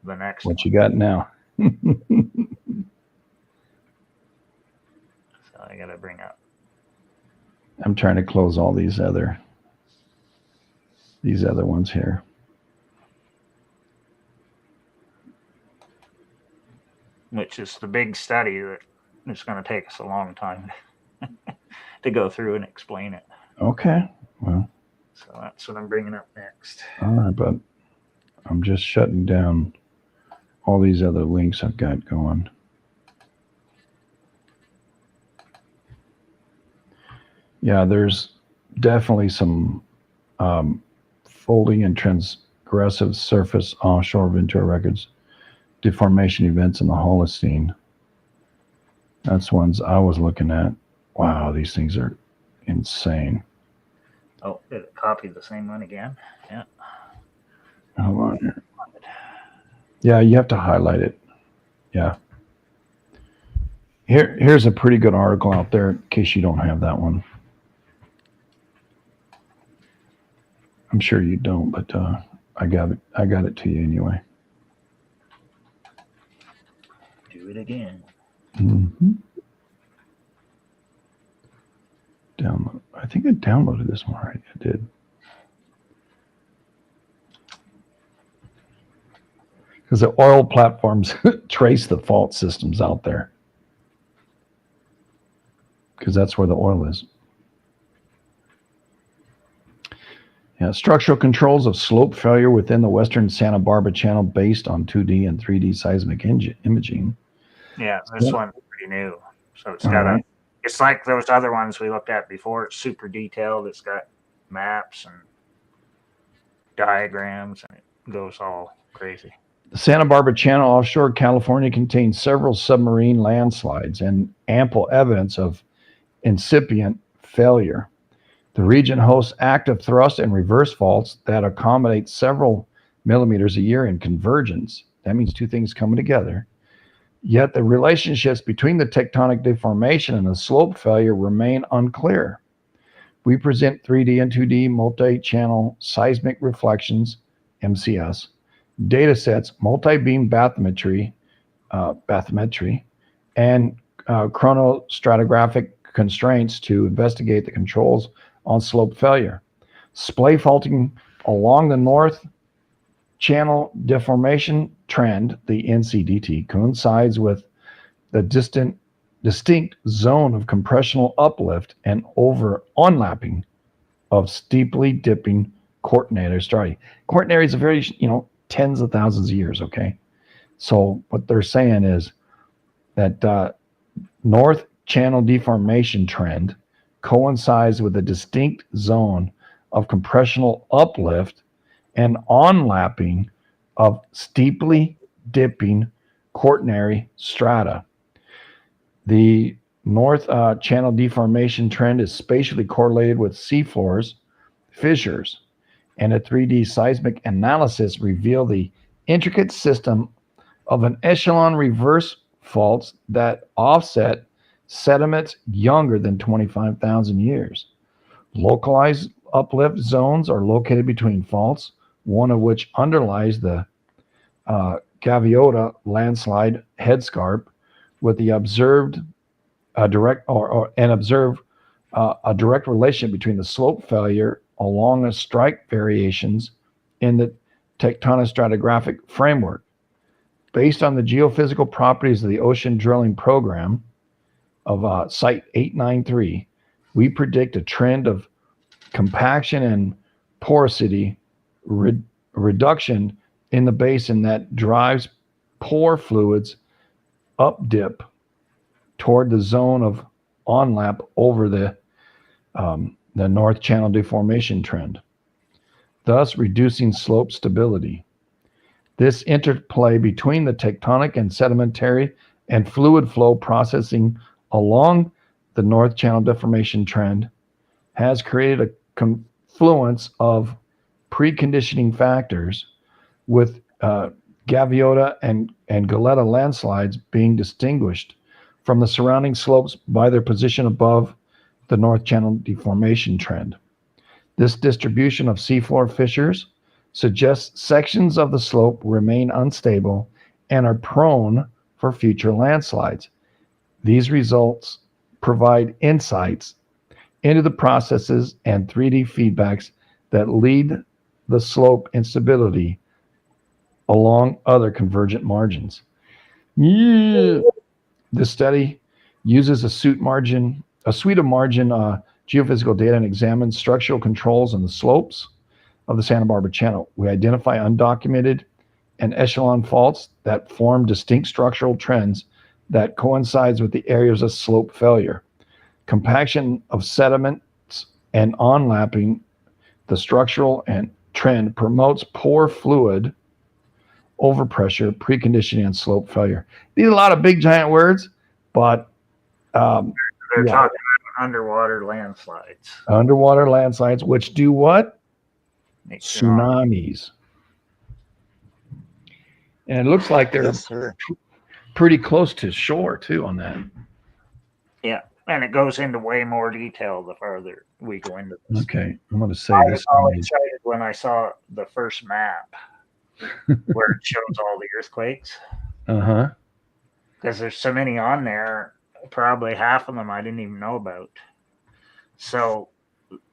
the next What one. you got now? So I got to bring up. I'm trying to close all these other ones here. Which is the big study that is going to take us a long time to go through and explain it. Okay. Well. So that's what I'm bringing up next. All right, but I'm just shutting down all these other links I've got going. Yeah, there's definitely some folding and transgressive surface offshore Ventura records, deformation events in the Holocene. That's ones I was looking at. Wow, these things are insane. Oh, did it copy the same one again? Yeah. Hold on here. Yeah, you have to highlight it. Yeah. Here's a pretty good article out there in case you don't have that one. I'm sure you don't, but I got it to you anyway. Do it again. Mm-hmm. Download. I think I downloaded this one right. I did. Because the oil platforms trace the fault systems out there. Because that's where the oil is. Yeah, structural controls of slope failure within the Western Santa Barbara Channel based on 2D and 3D seismic imaging. Yeah, this one's pretty new. So it's got it's like those other ones we looked at before. It's super detailed. It's got maps and diagrams, and it goes all crazy. The Santa Barbara Channel offshore California contains several submarine landslides and ample evidence of incipient failure. The region hosts active thrust and reverse faults that accommodate several millimeters a year in convergence. That means two things coming together. Yet the relationships between the tectonic deformation and the slope failure remain unclear. We present 3D and 2D multi-channel seismic reflections, MCS, data sets, multi-beam bathymetry, and chronostratigraphic constraints to investigate the controls on slope failure. Splay faulting along the North Channel deformation trend, the NCDT, coincides with the distinct zone of compressional uplift and onlapping of steeply dipping quaternary strati. Quaternary is a very, tens of thousands of years, okay? So what they're saying is that North Channel deformation trend coincides with a distinct zone of compressional uplift and onlapping of steeply dipping quaternary strata. The North Channel deformation trend is spatially correlated with seafloors, fissures, and a 3D seismic analysis reveal the intricate system of an echelon reverse faults that offset sediments younger than 25,000 years. Localized uplift zones are located between faults, one of which underlies the Gaviota landslide headscarp, with the observed direct or and observe a direct relation between the slope failure along the strike variations in the tectonic stratigraphic framework. Based on the geophysical properties of the ocean drilling program of Site 893, we predict a trend of compaction and porosity reduction in the basin that drives pore fluids up dip toward the zone of onlap over the North Channel deformation trend, thus reducing slope stability. This interplay between the tectonic and sedimentary and fluid flow processing along the North Channel deformation trend has created a confluence of preconditioning factors, with Gaviota and Goleta landslides being distinguished from the surrounding slopes by their position above the North Channel deformation trend. This distribution of seafloor fissures suggests sections of the slope remain unstable and are prone for future landslides. These results provide insights into the processes and 3D feedbacks that lead the slope instability along other convergent margins. Yeah. This study uses a suite of margin geophysical data and examines structural controls on the slopes of the Santa Barbara Channel. We identify undocumented and echelon faults that form distinct structural trends that coincides with the areas of slope failure. Compaction of sediments and onlapping the structural and trend promotes pore fluid overpressure, preconditioning, and slope failure. These are a lot of big giant words, but they're talking about underwater landslides. Underwater landslides, which do what? Make Tsunamis. And it looks like they're Yes, sir. pretty close to shore too on that. Yeah, and it goes into way more detail the farther we go into this. Okay, I'm going to say I this. was all excited when I saw the first map where it shows all the earthquakes, Uh-huh. because there's so many on there. Probably half of them I didn't even know about. So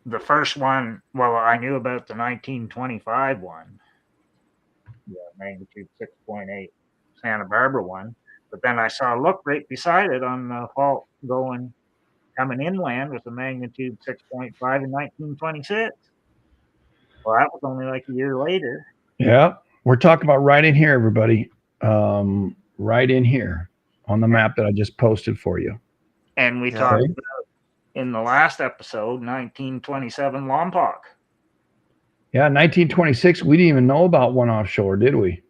the first one, well, I knew about the 1925 one, yeah, magnitude 6.8 Santa Barbara one, but then I saw, look, right beside it on the fault coming inland with a magnitude 6.5 in 1926. Well, that was only like a year later. Yeah, we're talking about right in here, everybody. Right in here on the map that I just posted for you. And we talked about in the last episode, 1927 Lompoc. Yeah, 1926. We didn't even know about one offshore, did we?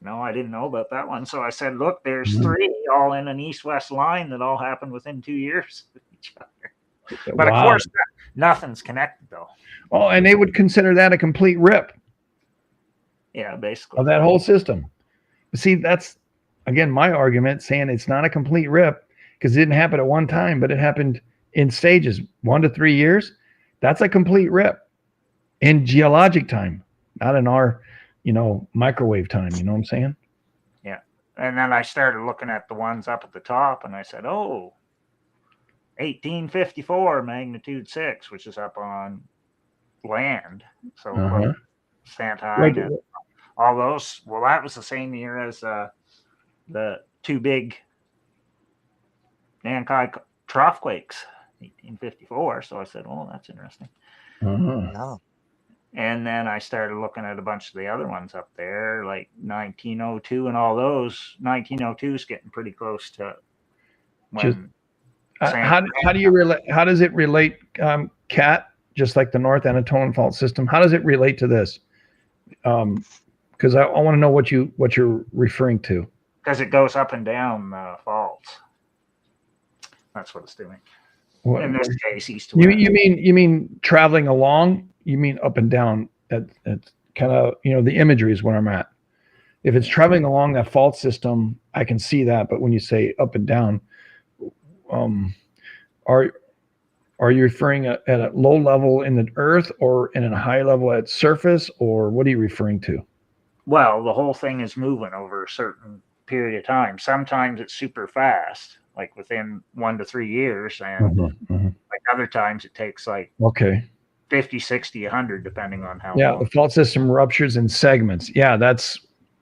No, I didn't know about that one. So I said, look, there's three all in an east-west line that all happened within 2 years of each other. But of course, nothing's connected though. Oh, and they would consider that a complete rip. Yeah, basically. Of that whole system. See, that's, again, my argument, saying it's not a complete rip because it didn't happen at one time, but it happened in stages, 1 to 3 years. That's a complete rip in geologic time, not in our, microwave time. You know what I'm saying? Yeah. And then I started looking at the ones up at the top and I said, 1854 magnitude 6, which is up on land. So Santa Ina, all those. Well, that was the same year as the two big Nankai trough quakes, 1854. So I said, that's interesting. Yeah. And then I started looking at a bunch of the other ones up there, like 1902 and all those. 1902 is getting pretty close to when. How do you relate? How does it relate, Kat? Just like the North Anatolian Fault system, how does it relate to this? Because I want to know what you're referring to. Because it goes up and down faults. That's what it's doing. In this case, east to west. You mean traveling along? You mean up and down? At kind of the imagery is where I'm at. if it's traveling along that fault system, I can see that. But when you say up and down, um, are are you referring at a low level in the earth or in a high level at surface, or what are you referring to? Well, the whole thing is moving over a certain period of time. Sometimes it's super fast, like within 1 to 3 years, and like other times it takes like Okay. 50, 60, 100, depending on how Yeah, long. the fault system ruptures in segments. Yeah,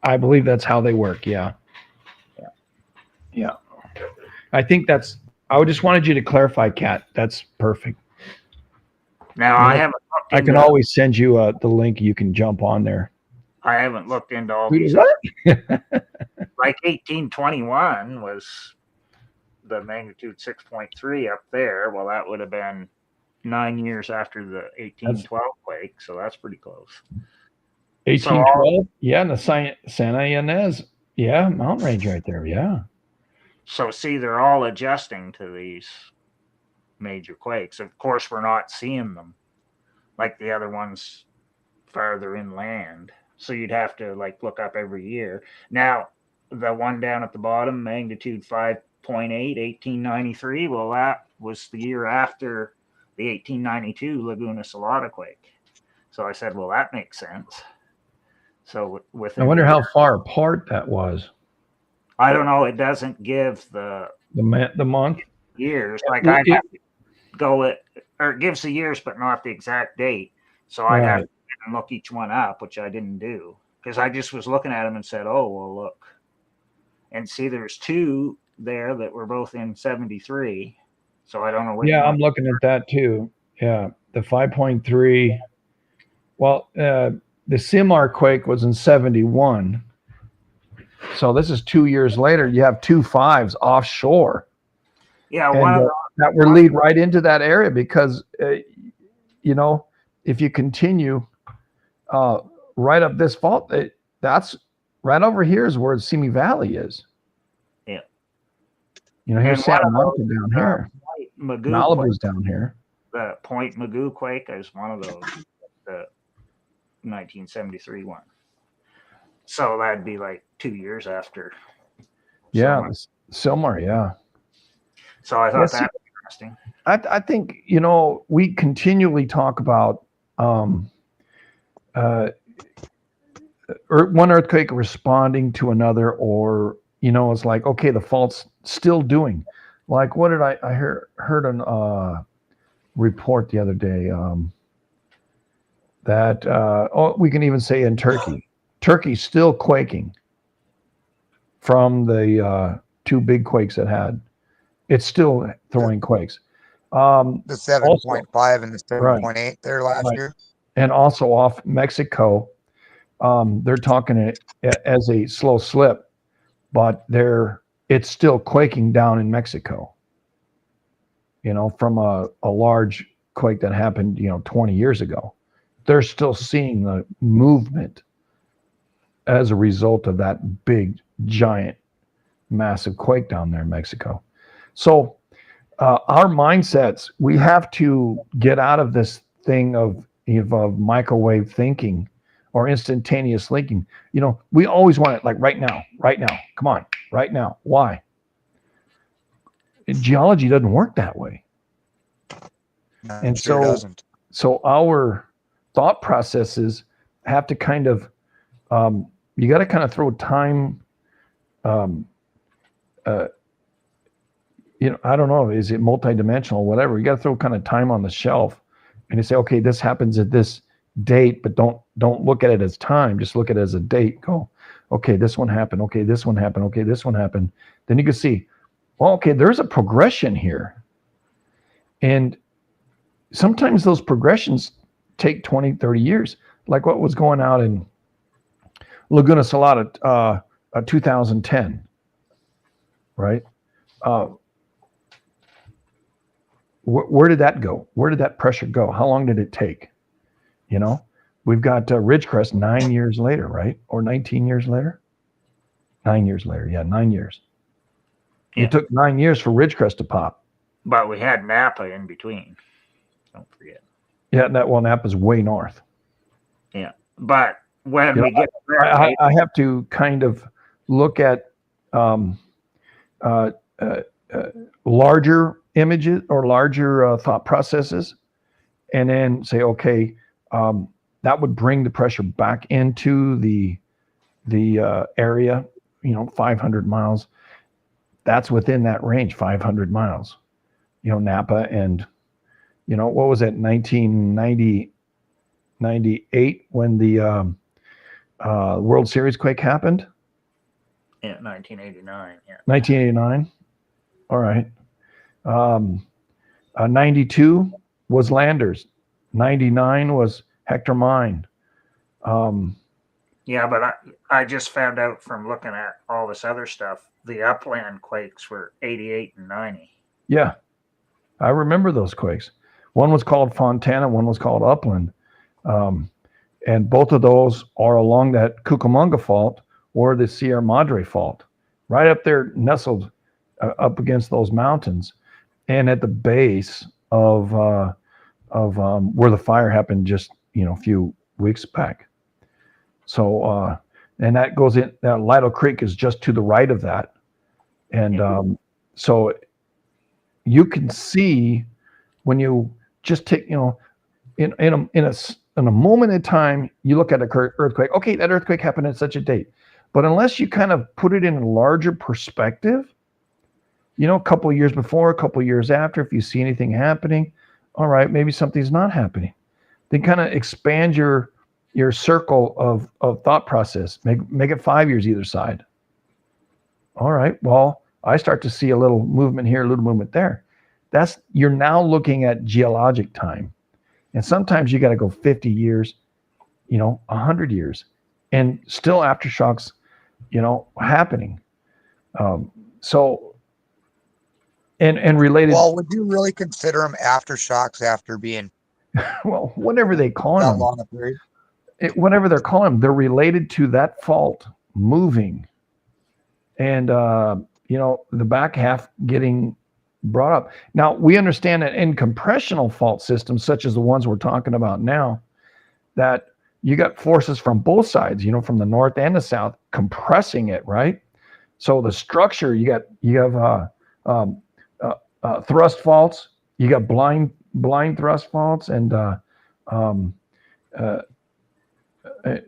I believe that's how they work. Yeah. Yeah. Yeah. I think I just wanted you to clarify, Kat. That's perfect. Now, I haven't looked I into can always send you the link. You can jump on there. I haven't looked into all Who these. does that? Like 1821 was the magnitude 6.3 up there. Well, that would have been 9 years after the 1812 quake, so that's pretty close. 1812? Yeah, and the Santa Ynez. Yeah, mountain range right there. Yeah. So, see, they're all adjusting to these major quakes. Of course, we're not seeing them like the other ones farther inland. So you'd have to like look up every year. Now, the one down at the bottom, magnitude 5.8, 1893, well, that was the year after the 1892 Laguna Salada quake. So I said, well, that makes sense. So I wonder how far apart that was. I don't know. It doesn't give the month years. Like I'd have to go it, or it gives the years, but not the exact date. So I'd have to look each one up, which I didn't do because I just was looking at them and said, oh, well, look. And see, there's two there that were both in 73. So I don't know which one. I'm looking at that too. Yeah, the 5.3. Well, the Simar quake was in 71. So this is 2 years later. You have 2 5s offshore. Yeah, and, that would lead right into that area because, if you continue right up this fault, that's right over here is where Simi Valley is. Yeah. Here's Santa Monica down here. Malibu's down here. The Point Magoo quake is one of those, the 1973 one. So that'd be like 2 years after. Yeah, Silmar, yeah. So I thought that was interesting. I think, we continually talk about one earthquake responding to another, or, it's like, okay, the fault's still doing. Like, what did I heard a report the other day that, we can even say in Turkey's still quaking from the 2 big quakes it had. It's still throwing quakes. The 7.5 and the 7.8 there last year. And also off Mexico, they're talking it as a slow slip, but it's still quaking down in Mexico. From a large quake that happened, 20 years ago. They're still seeing the movement as a result of that big, giant, massive quake down there in Mexico. So our mindsets, we have to get out of this thing of microwave thinking or instantaneous thinking. We always want it like right now, come on, right now. Why? Geology doesn't work that way. And sure doesn't. So our thought processes have to kind of, you got to kind of throw time, I don't know, is it multidimensional, whatever? You got to throw kind of time on the shelf and you say, okay, this happens at this date, but don't look at it as time. Just look at it as a date. Go, okay, this one happened. Okay, this one happened. Okay, this one happened. Then you can see, well, okay, there's a progression here. And sometimes those progressions take 20, 30 years, like what was going out in Laguna Salada, 2010, right? Where did that go? Where did that pressure go? How long did it take? We've got Ridgecrest 9 years later, right? Or 19 years later? 9 years later. Yeah, 9 years. Yeah. It took 9 years for Ridgecrest to pop. But we had Napa in between. Don't forget. Yeah, Napa's way north. Yeah. But when You we know, get there, I have to kind of look at uh, uh, larger images or larger thought processes, and then say, okay, that would bring the pressure back into the area. 500 miles. That's within that range, 500 miles. Napa and what was it, 1998 when the World Series quake happened? yeah, 1989. Yeah. 1989. All right. 92 was Landers. 99 was Hector Mine. Yeah, but I just found out from looking at all this other stuff, the upland quakes were 88 and 90. Yeah, I remember those quakes. One was called Fontana, one was called Upland. And both of those are along that Cucamonga Fault or the Sierra Madre Fault, right up there, nestled up against those mountains, and at the base of where the fire happened just a few weeks back. So and that goes in. Lytle Creek is just to the right of that, and so you can see when you just take in a moment in time, you look at an earthquake. Okay, that earthquake happened at such a date. But unless you kind of put it in a larger perspective, a couple of years before, a couple of years after, if you see anything happening, all right, maybe something's not happening. Then kind of expand your circle of thought process. Make it 5 years either side. All right, well, I start to see a little movement here, a little movement there. You're now looking at geologic time. And sometimes you got to go 50 years, 100 years, and still aftershocks, happening. So, and related. Well, would you really consider them aftershocks after being well, whatever they call that them, long a period? Whatever they're calling them, they're related to that fault moving, and the back half getting brought up. Now, we understand that in compressional fault systems, such as the ones we're talking about now, that you got forces from both sides, from the north and the south, compressing it, right? So the structure, you have thrust faults, you got blind thrust faults, and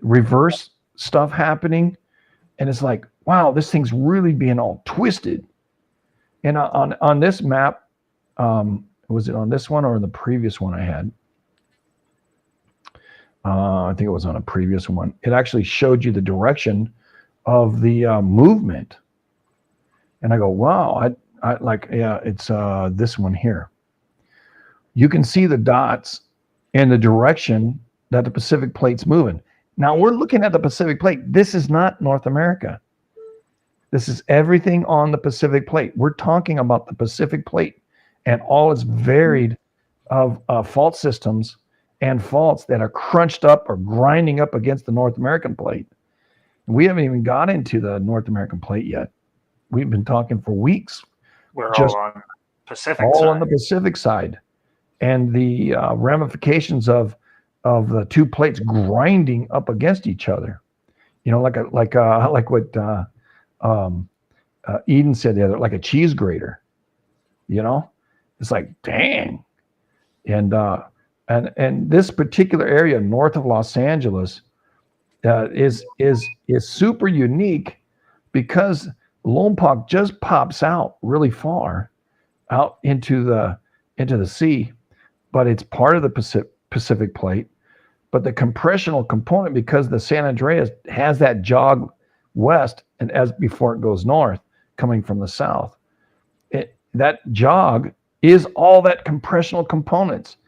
reverse stuff happening. And it's like, wow, this thing's really being all twisted. And on this map, was it on this one or on the previous one I had? I think it was on a previous one. It actually showed you the direction of the movement. And I go, wow, I like, yeah, it's this one here. You can see the dots and the direction that the Pacific Plate's moving. Now we're looking at the Pacific Plate. This is not North America. This is everything on the Pacific Plate. We're talking about the Pacific Plate and all its varied of fault systems and faults that are crunched up or grinding up against the North American plate. We haven't even got into the North American plate yet. We've been talking for weeks. We're Just all on Pacific all side. on the Pacific side, and the ramifications of the two plates grinding up against each other. Like what Eden said the other, like a cheese grater. It's like, dang. And this particular area north of Los Angeles is super unique because Lompoc just pops out really far out into the sea, but it's part of the Pacific Plate. But the compressional component, because the San Andreas has that jog west and as before it goes north, coming from the south, that jog is all that compressional components.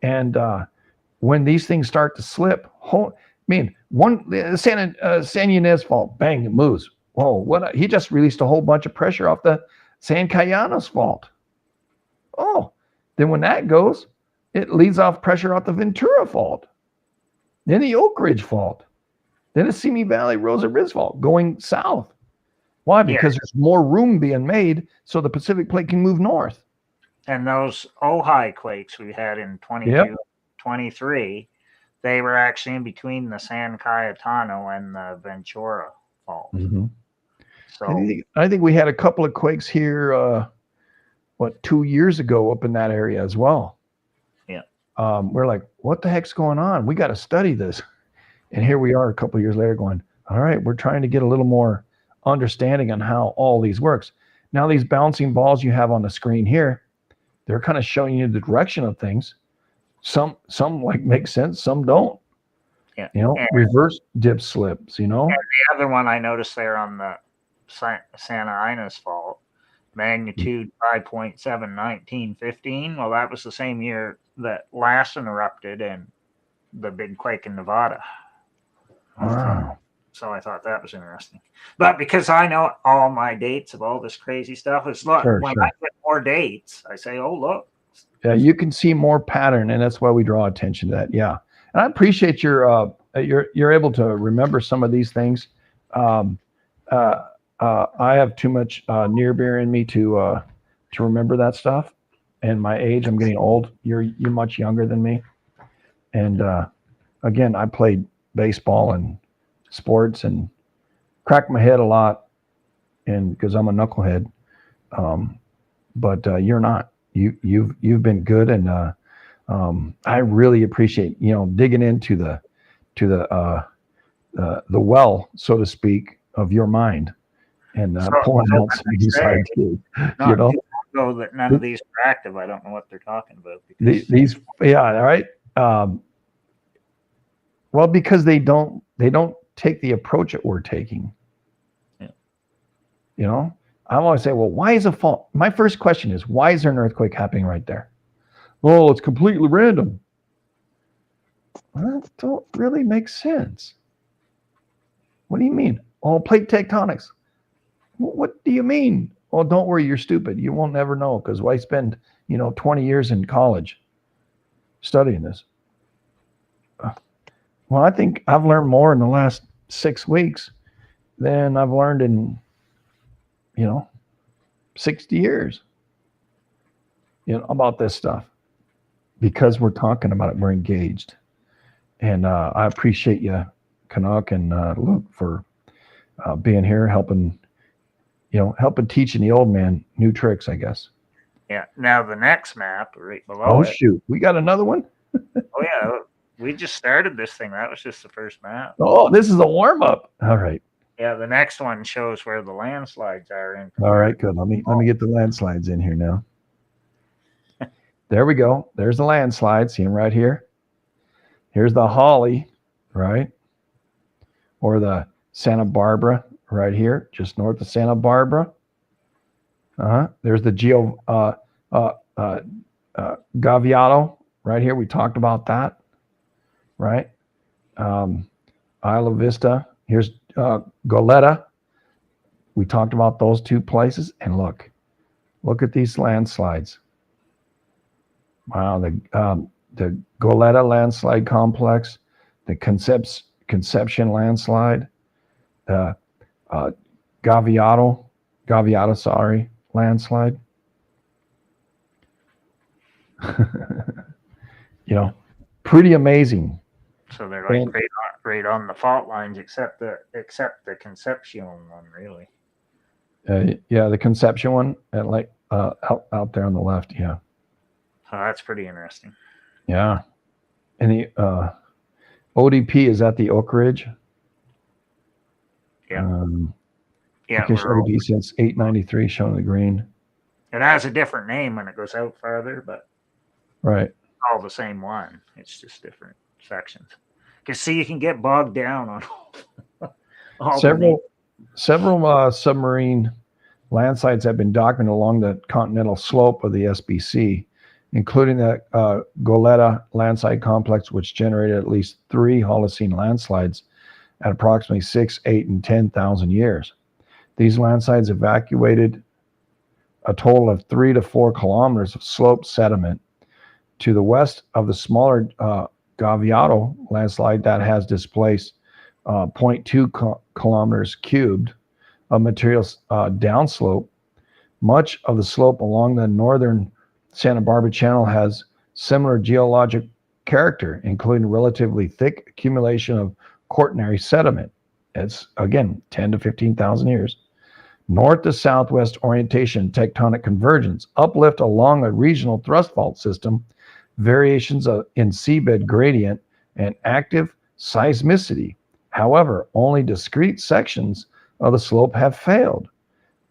And when these things start to slip, the San Ynez Fault, bang, it moves. Whoa, he just released a whole bunch of pressure off the San Cayanos Fault. Oh, then when that goes, it leads off pressure off the Ventura Fault. Then the Oak Ridge Fault. Then the Simi Valley Rosa Riz Fault going south. Why? Because there's more room being made so the Pacific Plate can move north. And those Ojai quakes we had in 22, 23, they were actually in between the San Cayetano and the Ventura fault. Mm-hmm. So I think we had a couple of quakes here, 2 years ago up in that area as well. Yeah. We're like, what the heck's going on? We got to study this. And here we are a couple of years later going, all right, we're trying to get a little more understanding on how all these works. Now, these bouncing balls you have on the screen here, they're kind of showing you the direction of things. Some like make sense, some don't. yeah. You know, And reverse dip slips, you know. the other one I noticed there on the Santa Ynez fault, magnitude 5.7, 1915. Well, that was the same year that Lassen erupted and the big quake in Nevada. Wow. So I thought that was interesting. But because I know all my dates of all this crazy stuff, it's look, when I get more dates, I say, oh, look. Yeah, you can see more pattern, and that's why we draw attention to that. Yeah. And I appreciate you're able to remember some of these things. I have too much near beer in me to remember that stuff. And my age, I'm getting old. You're much younger than me. And again, I played baseball and sports and cracked my head a lot, and because I'm a knucklehead. But you're not. You've been good, and I really appreciate digging into the well, so to speak, of your mind, and pulling out some inside too. You know, though that none of these are active, I don't know what they're talking about. These, yeah, all right. Well, because they don't take the approach that we're taking. Yeah. You know, I always say, well, why is a fault? My first question is, why is there an earthquake happening right there? Well, it's completely random. Well, that don't really make sense. What do you mean? Oh, plate tectonics. What do you mean? Oh, don't worry, you're stupid. You won't ever know, because why spend 20 years in college studying this? Well, I think I've learned more in the last 6 weeks than I've learned in 60 years about this stuff, because we're talking about it. We're engaged. And I appreciate you, Canuck and Luke, for being here, helping teaching the old man new tricks, I guess. Yeah. Now the next map right below. Oh, shoot. We got another one? Oh, yeah. We just started this thing. That was just the first map. Oh, this is a warm-up. All right. Yeah, the next one shows where the landslides are. All right, good. Let me get the landslides in here now. There we go. There's the landslide. See them right here. Here's the Holly, right? Or the Santa Barbara right here, just north of Santa Barbara. There's the Gaviato right here. We talked about that, right? Isla Vista. Here's Goleta. We talked about those two places, and look at these landslides. Wow, the Goleta landslide complex, the Conception landslide, Gaviato, landslide. Pretty amazing. So they're like right on the fault lines, except the Concepcion one, really. Yeah, the Conception one, out there on the left. Yeah. Oh, that's pretty interesting. Yeah, and the ODP is at the Oak Ridge. Yeah. Yeah. ODP since 893, showing the green. It has a different name when it goes out farther, but right. All the same one. It's just different sections. Because see, you can get bogged down on all several submarine landslides have been documented along the continental slope of the SBC, including the Goleta landslide complex, which generated at least 3 Holocene landslides at approximately 6, 8, and 10,000 years. These landslides evacuated a total of 3 to 4 kilometers of sloped sediment to the west of the smaller Gaviato landslide that has displaced 0.2 kilometers cubed of materials downslope. Much of the slope along the northern Santa Barbara Channel has similar geologic character, including relatively thick accumulation of quaternary sediment. It's, again, 10 to 15,000 years. North to southwest orientation, tectonic convergence, uplift along a regional thrust fault system, variations in seabed gradient, and active seismicity. However, only discrete sections of the slope have failed.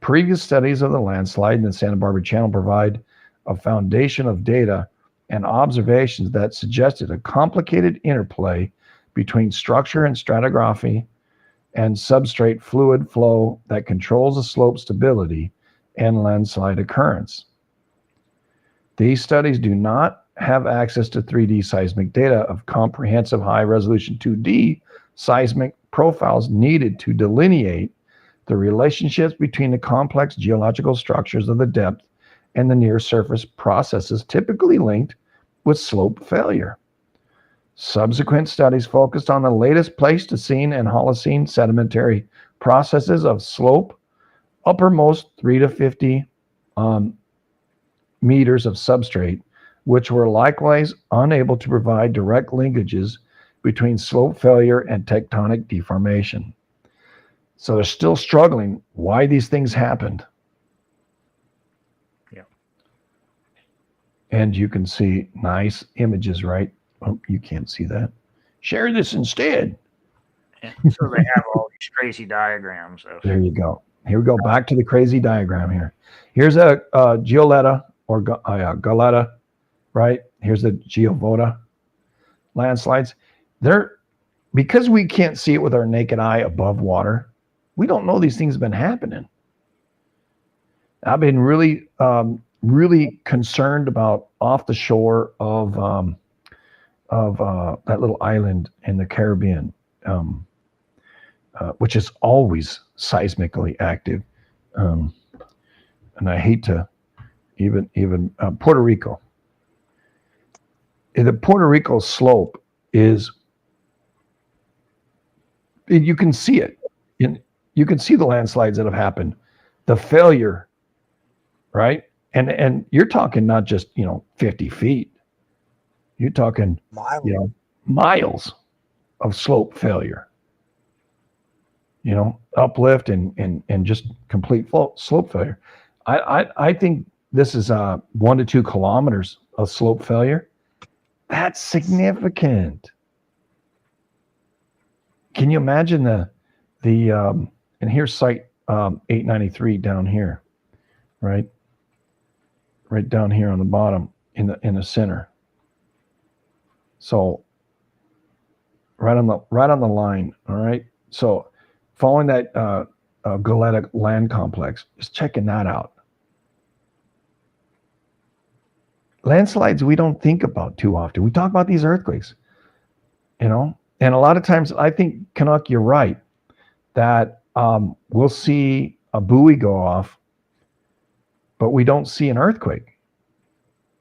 Previous studies of the landslide in the Santa Barbara Channel provide a foundation of data and observations that suggested a complicated interplay between structure and stratigraphy and substrate fluid flow that controls the slope stability and landslide occurrence. These studies do not have access to 3D seismic data of comprehensive high-resolution 2D seismic profiles needed to delineate the relationships between the complex geological structures of the depth and the near-surface processes typically linked with slope failure. Subsequent studies focused on the latest Pleistocene and Holocene sedimentary processes of slope, uppermost 3 to 50 meters of substrate, which were likewise unable to provide direct linkages between slope failure and tectonic deformation. So they're still struggling why these things happened. Yeah. And you can see nice images, right? Oh, you can't see that. Share this instead. And so they have all these crazy diagrams of. There you go. Here we go. Back to the crazy diagram here. Here's a Gioletta or Goleta, right? Here's the Giovota landslides. They're, because we can't see it with our naked eye above water, we don't know these things have been happening. I've been really, really concerned about off the shore of that little island in the Caribbean, which is always seismically active. And I hate to even Puerto Rico. The Puerto Rico slope is, you can see it. You can see the landslides that have happened, the failure, right? And you're talking not just, 50 feet. You're talking, miles of slope failure. Uplift and just complete slope failure. I think this is 1 to 2 kilometers of slope failure. That's significant. Can you imagine the and here's site 893 down here, right? Right down here on the bottom in the center. So right on the line, all right? So following that Goleta land complex, just checking that out. Landslides we don't think about too often. We talk about these earthquakes, and a lot of times I think, Canuck, you're right, that we'll see a buoy go off, but we don't see an earthquake.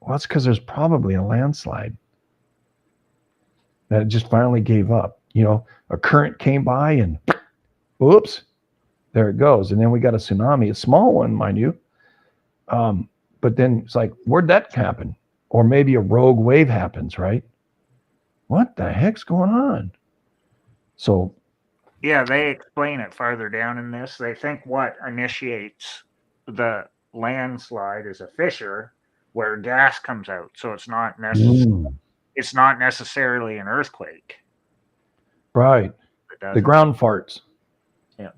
Well, that's because there's probably a landslide that it just finally gave up. A current came by and oops, there it goes. And then we got a tsunami, a small one, mind you. But then it's like, where'd that happen? Or maybe a rogue wave happens, right? What the heck's going on? So, yeah, they explain it farther down in this. They think what initiates the landslide is a fissure where gas comes out. So it's not necessarily an earthquake. Right. The ground farts. Yeah.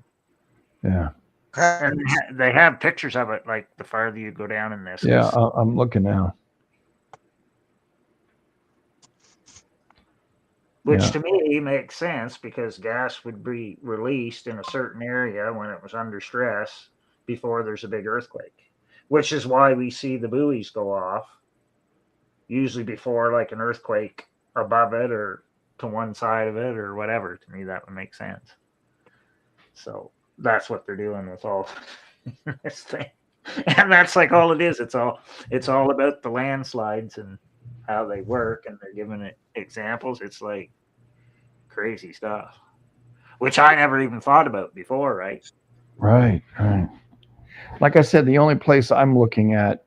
Yeah. And they have pictures of it, like the farther you go down in this. Yeah, I'm looking now. Which to me makes sense because gas would be released in a certain area when it was under stress before there's a big earthquake, which is why we see the buoys go off, usually before like an earthquake above it or to one side of it or whatever. To me, that would make sense. So that's what they're doing with all this thing. And that's like all it is. It's all about the landslides and how they work, and they're giving it examples. It's like crazy stuff, which I never even thought about before, right? Right. Like I said, the only place I'm looking at,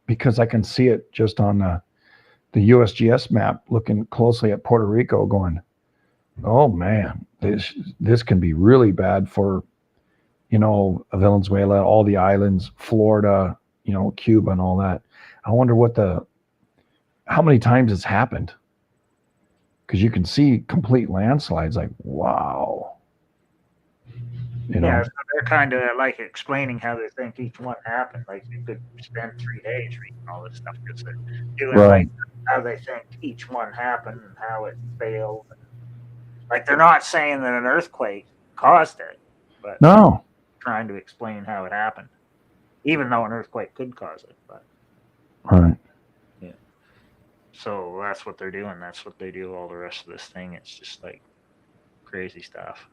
because I can see it just on the USGS map, looking closely at Puerto Rico, going, "Oh man, this can be really bad for, Venezuela, all the islands, Florida, Cuba, and all that." I wonder how many times it's happened, because you can see complete landslides. Like, wow. Yeah, so they're kind of like explaining how they think each one happened. Like they could spend 3 days reading all this stuff because they're doing like how they think each one happened and how it failed. Like they're not saying that an earthquake caused it, but no, trying to explain how it happened, even though an earthquake could cause it. But right. yeah, so that's what they're doing. That's what they do all the rest of this thing. It's just like crazy stuff.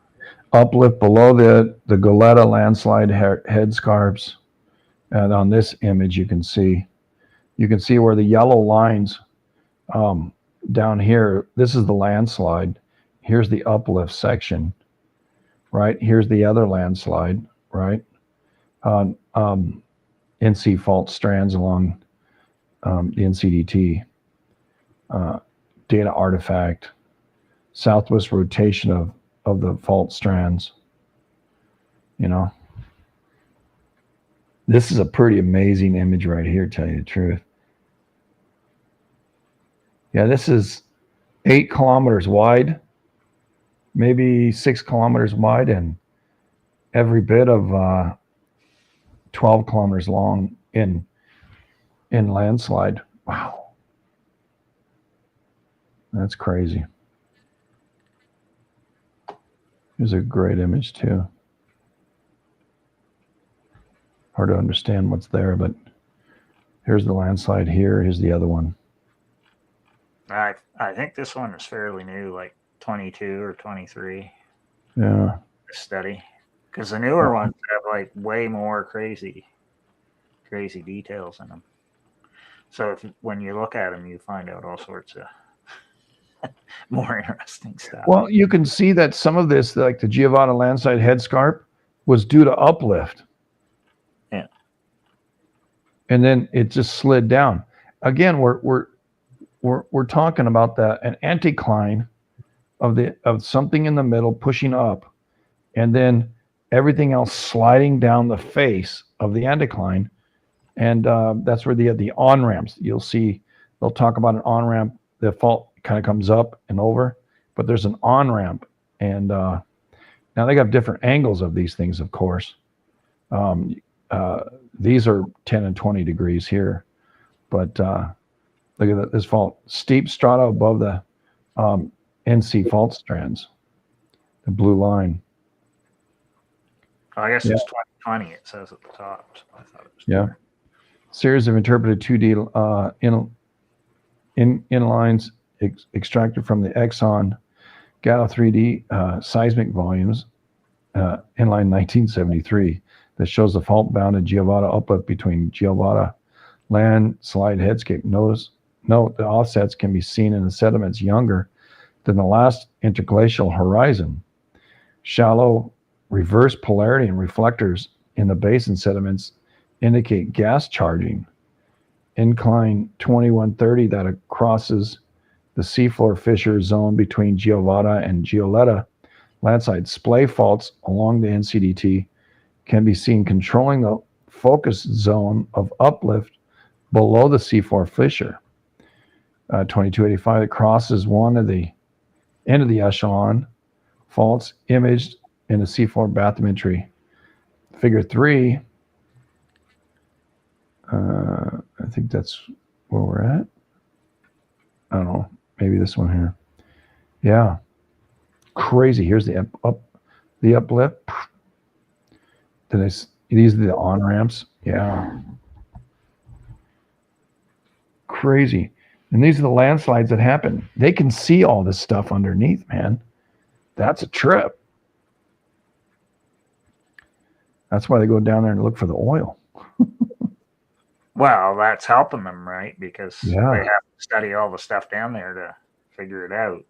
Uplift below the Goleta landslide headscarps, and on this image you can see where the yellow lines down here. This is the landslide. Here's the uplift section, right? Here's the other landslide, right? NC fault strands along the NCDT, data artifact, southwest rotation of the fault strands. This is a pretty amazing image right here, tell you the truth. Yeah, this is 8 kilometers wide, maybe 6 kilometers wide, and every bit of 12 kilometers long in landslide. Wow. That's crazy. Here's a great image too. Hard to understand what's there, but here's the landslide here. Here's the other one. I think this one is fairly new, like 22 or 23. Yeah. Study, because the newer ones have like way more crazy details in them. So when you look at them, you find out all sorts of more interesting stuff. Well, you can see that some of this, like the Giovanna landslide headscarp, was due to uplift. Yeah. And then it just slid down. Again, we're talking about an anticline of something in the middle pushing up, and then everything else sliding down the face of the anticline. And that's where the on ramps. You'll see they'll talk about an on ramp. The fault kind of comes up and over, but there's an on ramp. And now they got different angles of these things, of course. These are 10 and 20 degrees here, but look at this fault. Steep strata above the NC fault strands, the blue line. I guess it's 2020, it says at the top. So I thought it was there. Series of interpreted 2D inlines extracted from the Exxon Gatto 3D seismic volumes, inline 1973, that shows the fault-bounded Giovanna uplift between Giovanna landslide headscape. Note the offsets can be seen in the sediments younger than the last interglacial horizon. Shallow reverse polarity and reflectors in the basin sediments indicate gas charging. Incline 2130 that crosses the seafloor fissure zone between Giovanna and Gioletta landslide splay faults along the NCDT can be seen controlling the focus zone of uplift below the seafloor fissure. 2285 that crosses one of the end of the echelon faults imaged in the seafloor bathymetry. Figure 3, I think that's where we're at. I don't know, maybe this one here. Yeah, crazy. Here's the uplift. These are the on ramps. Yeah, crazy. And these are the landslides that happen. They can see all this stuff underneath, man. That's a trip. That's why they go down there and look for the oil. Well, that's helping them, right? Because they have to study all the stuff down there to figure it out.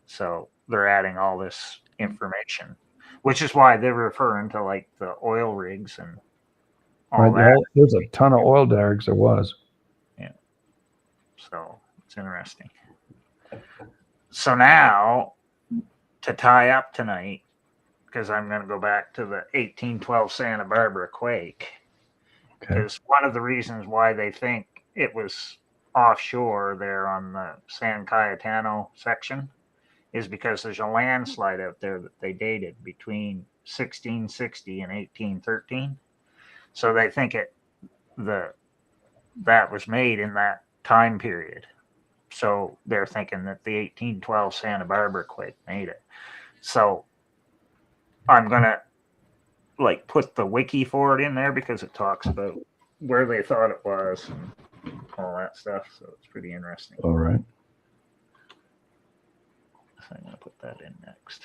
So they're adding all this information, which is why they're referring to like the oil rigs and all that. There's a ton of oil derricks. There was. Yeah. So It's interesting. So now, to tie up tonight, because I'm going to go back to the 1812 Santa Barbara quake, because one of the reasons why they think it was offshore there on the San Cayetano section is because there's a landslide out there that they dated between 1660 and 1813. So they think that was made in that time period. So they're thinking that the 1812 Santa Barbara quake made it. So I'm going to put the wiki for it in there because it talks about where they thought it was and all that stuff. So it's pretty interesting. All right. So I'm going to put that in next.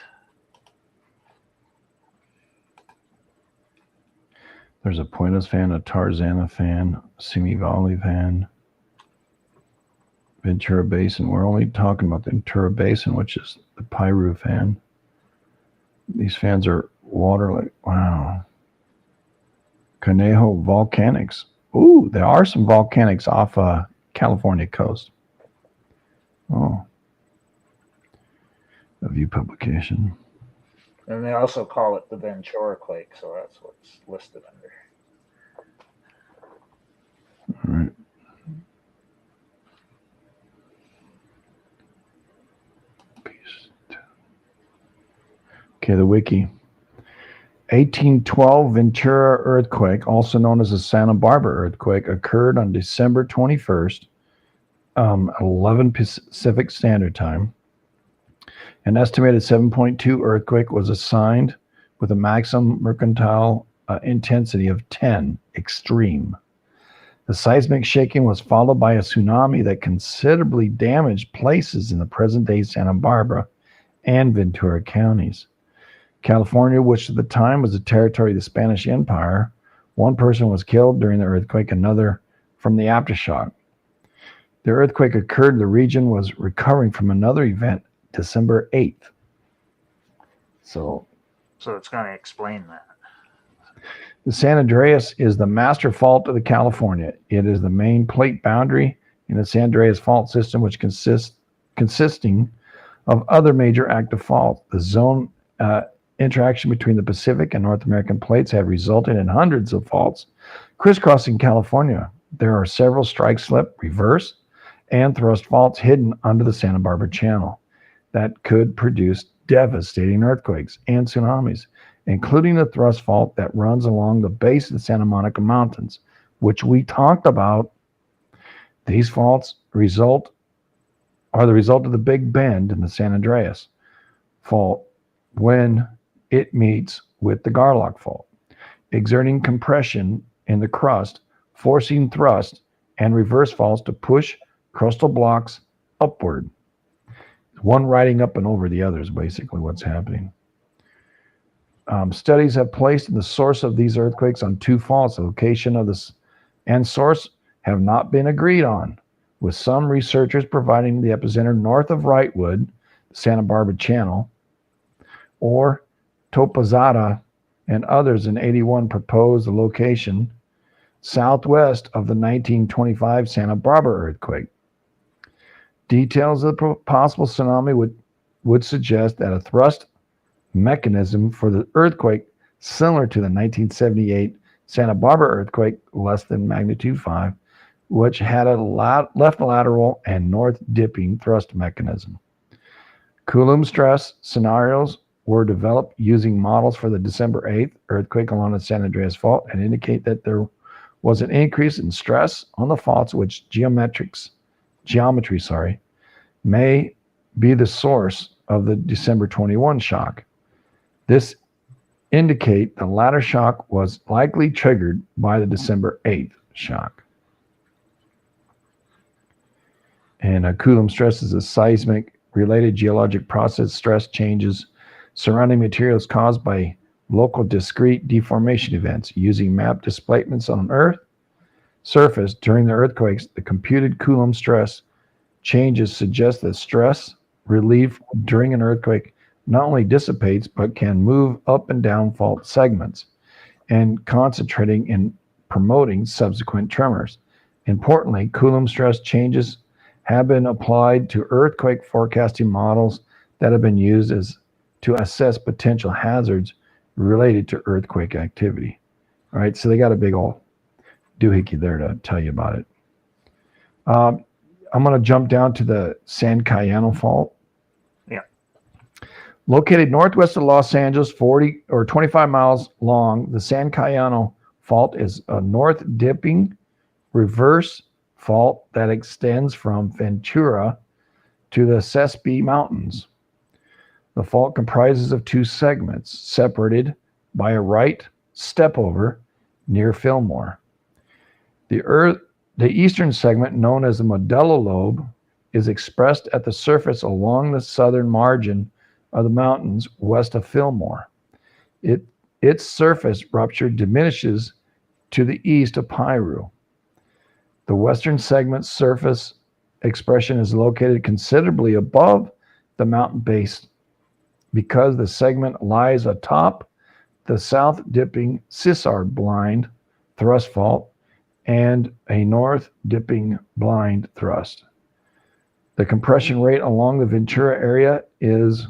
There's a Puentes fan, a Tarzana fan, Simi Valley fan, Ventura Basin. We're only talking about the Ventura Basin, which is the Piru fan. These fans are water. Wow. Conejo Volcanics. Ooh, there are some volcanics off California coast. Oh. A View publication. And they also call it the Ventura quake, so that's what's listed under. All right. Okay, the wiki. 1812 Ventura earthquake, also known as the Santa Barbara earthquake, occurred on December 21st, 11 Pacific Standard Time. An estimated 7.2 earthquake was assigned with a maximum mercantile intensity of 10, extreme. The seismic shaking was followed by a tsunami that considerably damaged places in the present-day Santa Barbara and Ventura counties. California, which at the time was a territory of the Spanish Empire, one person was killed during the earthquake, another from the aftershock. The earthquake occurred, the region was recovering from another event December 8th. So it's going to explain that. The San Andreas is the master fault of the California. It is the main plate boundary in the San Andreas fault system, which consisting of other major active faults. The zone interaction between the Pacific and North American plates have resulted in hundreds of faults crisscrossing California. There are several strike slip, reverse, and thrust faults hidden under the Santa Barbara Channel that could produce devastating earthquakes and tsunamis, including the thrust fault that runs along the base of the Santa Monica Mountains, which we talked about. These faults are the result of the Big Bend in the San Andreas fault when it meets with the Garlock fault, exerting compression in the crust, forcing thrust and reverse faults to push crustal blocks upward. One riding up and over the other is basically what's happening. Studies have placed the source of these earthquakes on two faults. The location of this and source have not been agreed on, with some researchers providing the epicenter north of Wrightwood, the Santa Barbara Channel, or Topazada, and others in 81 proposed the location southwest of the 1925 Santa Barbara earthquake. Details of the possible tsunami would suggest that a thrust mechanism for the earthquake similar to the 1978 Santa Barbara earthquake, less than magnitude 5, which had a left lateral and north dipping thrust mechanism. Coulomb stress scenarios were developed using models for the December 8th earthquake along the San Andreas Fault and indicate that there was an increase in stress on the faults, which geometry may be the source of the December 21 shock. This indicate the latter shock was likely triggered by the December 8th shock. And Coulomb stress is a seismic related geologic process. Stress changes surrounding materials caused by local discrete deformation events using map displacements on Earth surface during the earthquakes. The computed Coulomb stress changes suggest that stress relief during an earthquake not only dissipates but can move up and down fault segments and concentrating in promoting subsequent tremors. Importantly, Coulomb stress changes have been applied to earthquake forecasting models that have been used as to assess potential hazards related to earthquake activity. All right, so they got a big old doohickey there to tell you about it. I'm going to jump down to the San Cayano Fault. Yeah. Located northwest of Los Angeles, 40 or 25 miles long, the San Cayano Fault is a north dipping reverse fault that extends from Ventura to the Sespe Mountains. The fault comprises of two segments separated by a right stepover near Fillmore. The eastern segment, known as the Modelo Lobe, is expressed at the surface along the southern margin of the mountains west of Fillmore. Its surface rupture diminishes to the east of Piru. The western segment's surface expression is located considerably above the mountain base because the segment lies atop the south dipping Sissard blind thrust fault and a north dipping blind thrust. The compression rate along the Ventura area is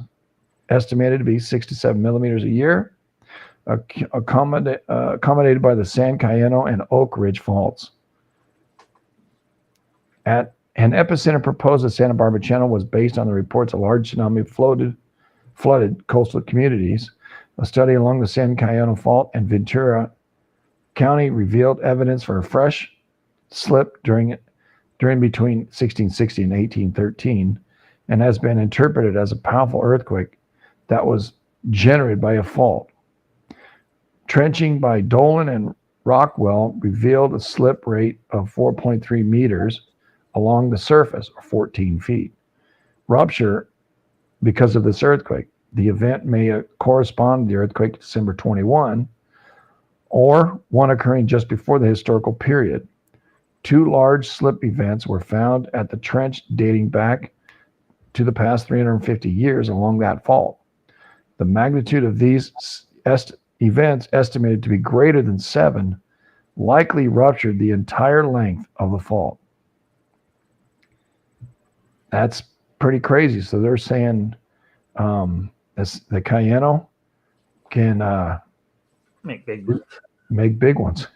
estimated to be 67 millimeters a year, accommodated by the San Cayano and Oak Ridge faults. At an epicenter proposed at Santa Barbara Channel was based on the reports of large tsunami flooded coastal communities. A study along the San Cayano Fault and Ventura County revealed evidence for a fresh slip during between 1660 and 1813, and has been interpreted as a powerful earthquake that was generated by a fault. Trenching by Dolan and Rockwell revealed a slip rate of 4.3 meters along the surface, or 14 feet. Rupture because of this earthquake. The event may correspond to the earthquake December 21, or one occurring just before the historical period. Two large slip events were found at the trench dating back to the past 350 years along that fault. The magnitude of these events, estimated to be greater than 7, likely ruptured the entire length of the fault. That's pretty crazy. So they're saying the Cayano can Make big make big ones.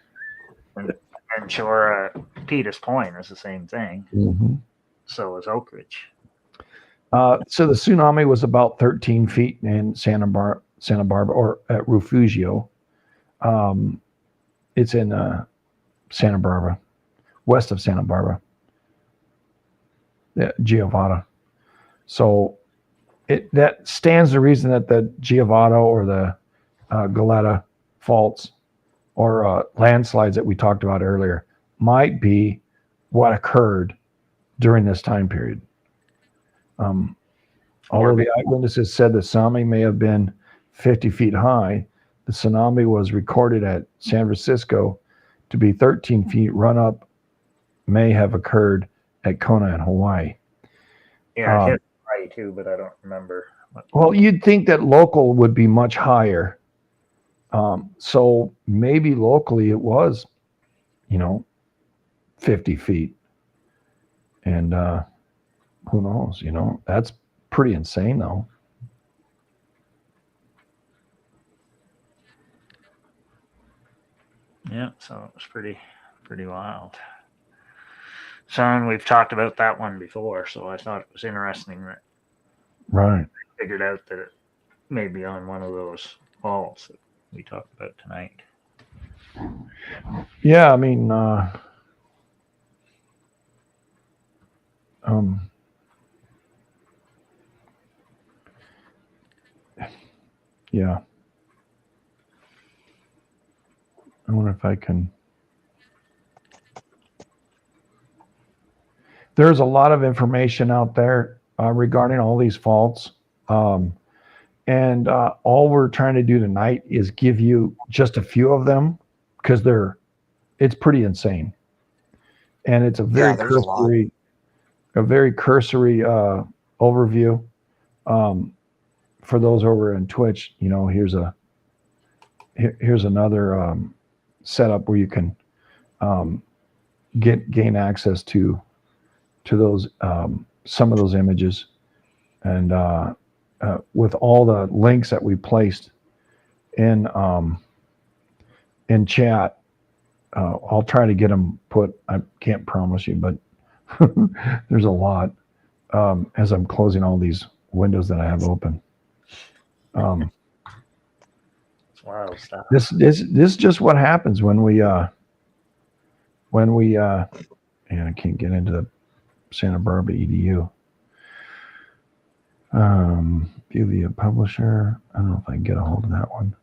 Ventura, Peters Point is the same thing. Mm-hmm. So is Oak Ridge. So the tsunami was about 13 feet in Santa Barbara, or at Refugio. It's in Santa Barbara, west of Santa Barbara, Giovanna. So that stands to reason that the Giovanna or the Goleta faults or landslides that we talked about earlier might be what occurred during this time period. Although the eyewitnesses said the tsunami may have been 50 feet high, the tsunami was recorded at San Francisco to be 13 feet. Run-up may have occurred at Kona in Hawaii. Yeah, it hit Hawaii too, but I don't remember. Well, you'd think that local would be much higher. So maybe locally it was, 50 feet. And who knows, that's pretty insane though. Yeah, so it was pretty wild. So, and we've talked about that one before, so I thought it was interesting that right. I figured out that it may be on one of those faults that we talked about tonight. Yeah, I mean, yeah. I wonder if I can. There's a lot of information out there regarding all these faults. And all we're trying to do tonight is give you just a few of them because it's pretty insane. And it's a very cursory overview. For those over in Twitch, here's another setup where you can gain access to to those some of those images, and with all the links that we placed in chat, I'll try to get them put. I can't promise you, but there's a lot as I'm closing all these windows that I have open. It's wild stuff. This is just what happens when we and I can't get into the Santa Barbara EDU. View the publisher. I don't know if I can get a hold of that one.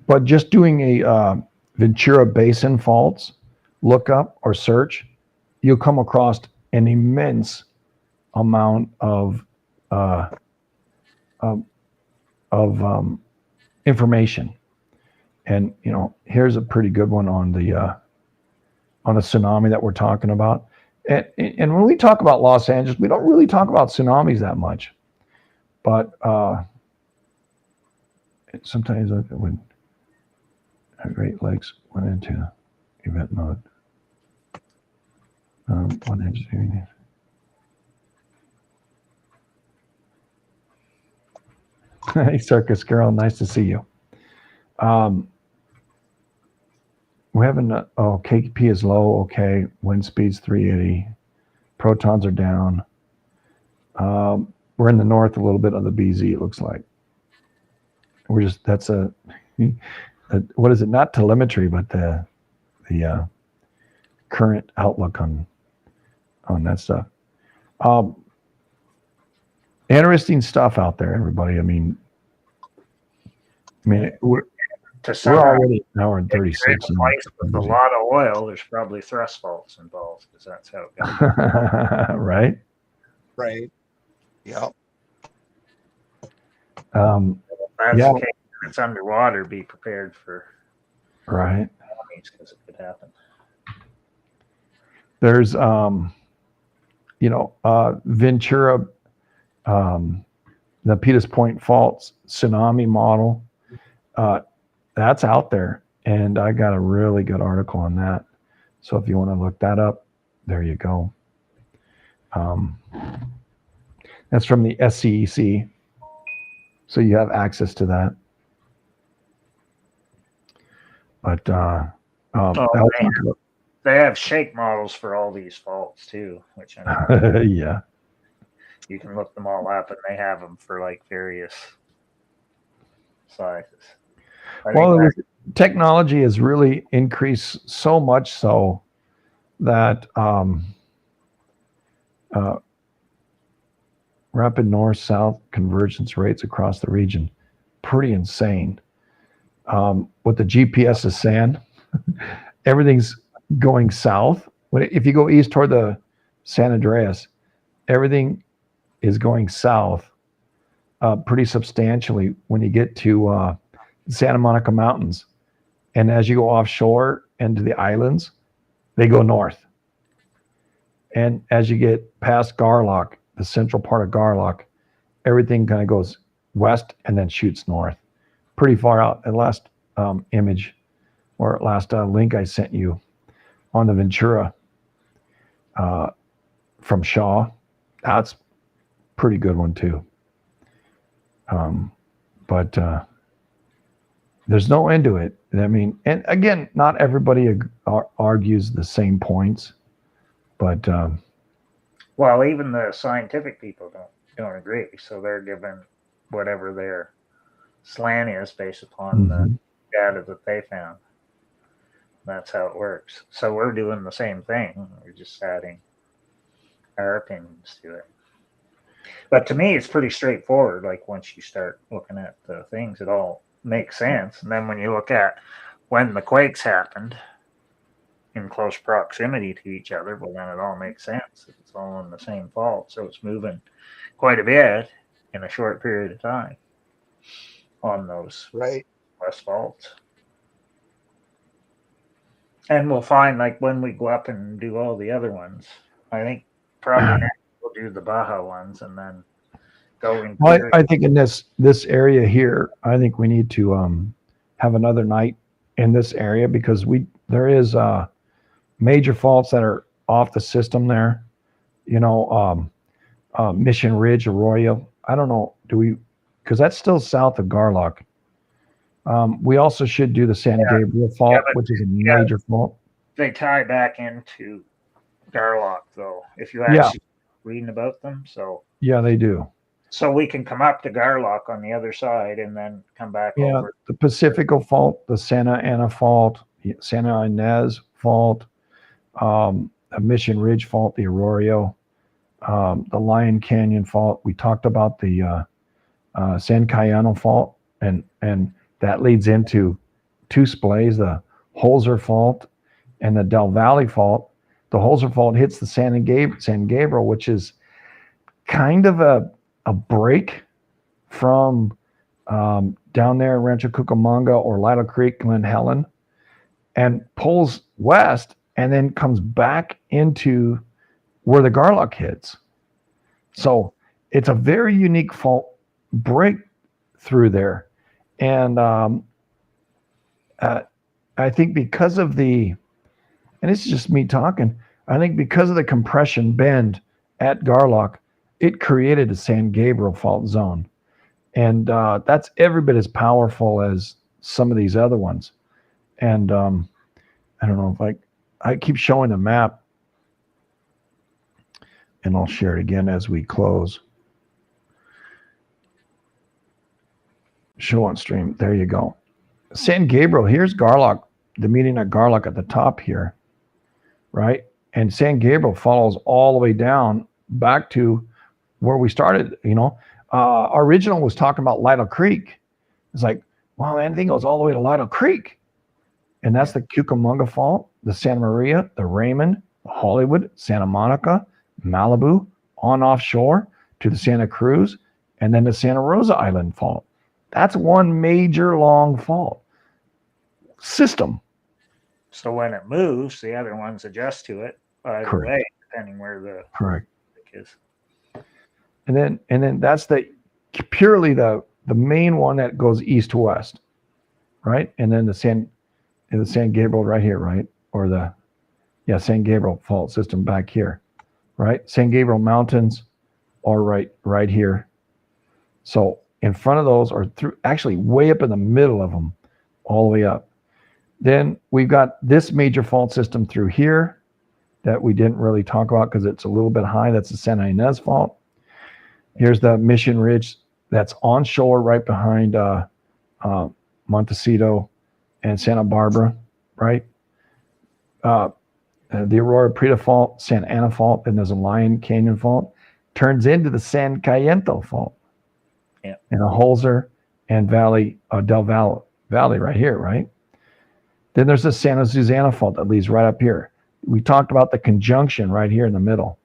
But just doing a Ventura Basin faults lookup or search, you'll come across an immense amount of information. And here's a pretty good one on the tsunami that we're talking about. And when we talk about Los Angeles, we don't really talk about tsunamis that much. But sometimes when Great Lakes went into event mode, what engineering? Hey, Circus Girl, nice to see you. We're having KP is low. Okay, wind speed's 380. Protons are down. We're in the north a little bit of the BZ. It looks like that's a what is it? Not telemetry, but the current outlook on that stuff. Interesting stuff out there, everybody. I mean, we're already an hour and 36. With a lot of oil, there's probably thrust faults involved because that's how it goes. Right. Right. Yep. That's the case. If it's underwater, be prepared for right because it could happen. There's Ventura, the Peters Point Faults tsunami model. That's out there, and I got a really good article on that. So if you want to look that up, there you go. That's from the SCEC, so you have access to that. But they have shake models for all these faults too, which yeah, you can look them all up, and they have them for like various sizes. Well, technology has really increased so much so that rapid north-south convergence rates across the region, pretty insane. What the GPS is saying, everything's going south. If you go east toward the San Andreas, everything is going south pretty substantially when you get to Santa Monica Mountains. And as you go offshore into the islands, they go north. And as you get past Garlock, the central part of Garlock, everything kind of goes west and then shoots north. Pretty far out. The last image or last link I sent you on the Ventura from Shaw, that's pretty good one too. But there's no end to it. I mean, and again, not everybody argues the same points, but well, even the scientific people don't agree. So they're given whatever their slant is based upon the data that they found. That's how it works. So we're doing the same thing. We're just adding our opinions to it. But to me, it's pretty straightforward. Like once you start looking at the things, it all makes sense. And then when you look at when the quakes happened in close proximity to each other, well, then it all makes sense. It's all on the same fault. So it's moving quite a bit in a short period of time on those west faults. And we'll find, like, when we go up and do all the other ones, I think probably next we'll do the Baja ones and then go into. Well, I think in this area here, I think we need to have another night in this area because there is major faults that are off the system there. You know, Mission Ridge, Arroyo. I don't know. Do we? Because that's still south of Garlock. We also should do the San Gabriel Fault, which is a major fault. They tie back into Garlock, though, if you actually reading about them. So yeah, they do. So we can come up to Garlock on the other side and then come back over. The Pacifico Fault, the Santa Ana Fault, Santa Ynez Fault, a Mission Ridge Fault, the Arroyo, the Lion Canyon Fault. We talked about the San Cayano Fault, and that leads into two splays, the Holzer Fault and the Del Valle Fault. The Holzer Fault hits the San Gabriel, which is kind of a break from down there in Rancho Cucamonga or Lytle Creek, Glen Helen, and pulls west and then comes back into where the Garlock hits. So it's a very unique fault break through there. And I think because of and it's just me talking, I think because of the compression bend at Garlock, it created a San Gabriel fault zone. And that's every bit as powerful as some of these other ones. And I don't know if I keep showing the map, and I'll share it again as we close. Show on stream. There you go. San Gabriel, here's Garlock, the meeting at Garlock at the top here, right? And San Gabriel follows all the way down back to where we started. You know, our original was talking about Lytle Creek. It's like, wow, anything goes all the way to Lytle Creek. And that's the Cucamonga Fault, the Santa Maria, the Raymond, the Hollywood, Santa Monica, Malibu, on offshore to the Santa Cruz, and then the Santa Rosa Island Fault. That's one major long fault system. So when it moves, the other ones adjust to it either way, depending where the correct is. And then that's purely the main one that goes east to west, right? And then the San Gabriel right here, right? Or San Gabriel fault system back here, right? San Gabriel Mountains are right here. So in front of those, or through, actually way up in the middle of them, all the way up. Then we've got this major fault system through here that we didn't really talk about because it's a little bit high. That's the Santa Ynez Fault. Here's the Mission Ridge that's onshore right behind Montecito and Santa Barbara, right? The Aurora Preta Fault, Santa Ana Fault, and there's a Lion Canyon Fault. Turns into the San Cayento Fault. Yeah. And a Holzer and Del Valle right here, right? Then there's the Santa Susana Fault that leads right up here. We talked about the conjunction right here in the middle.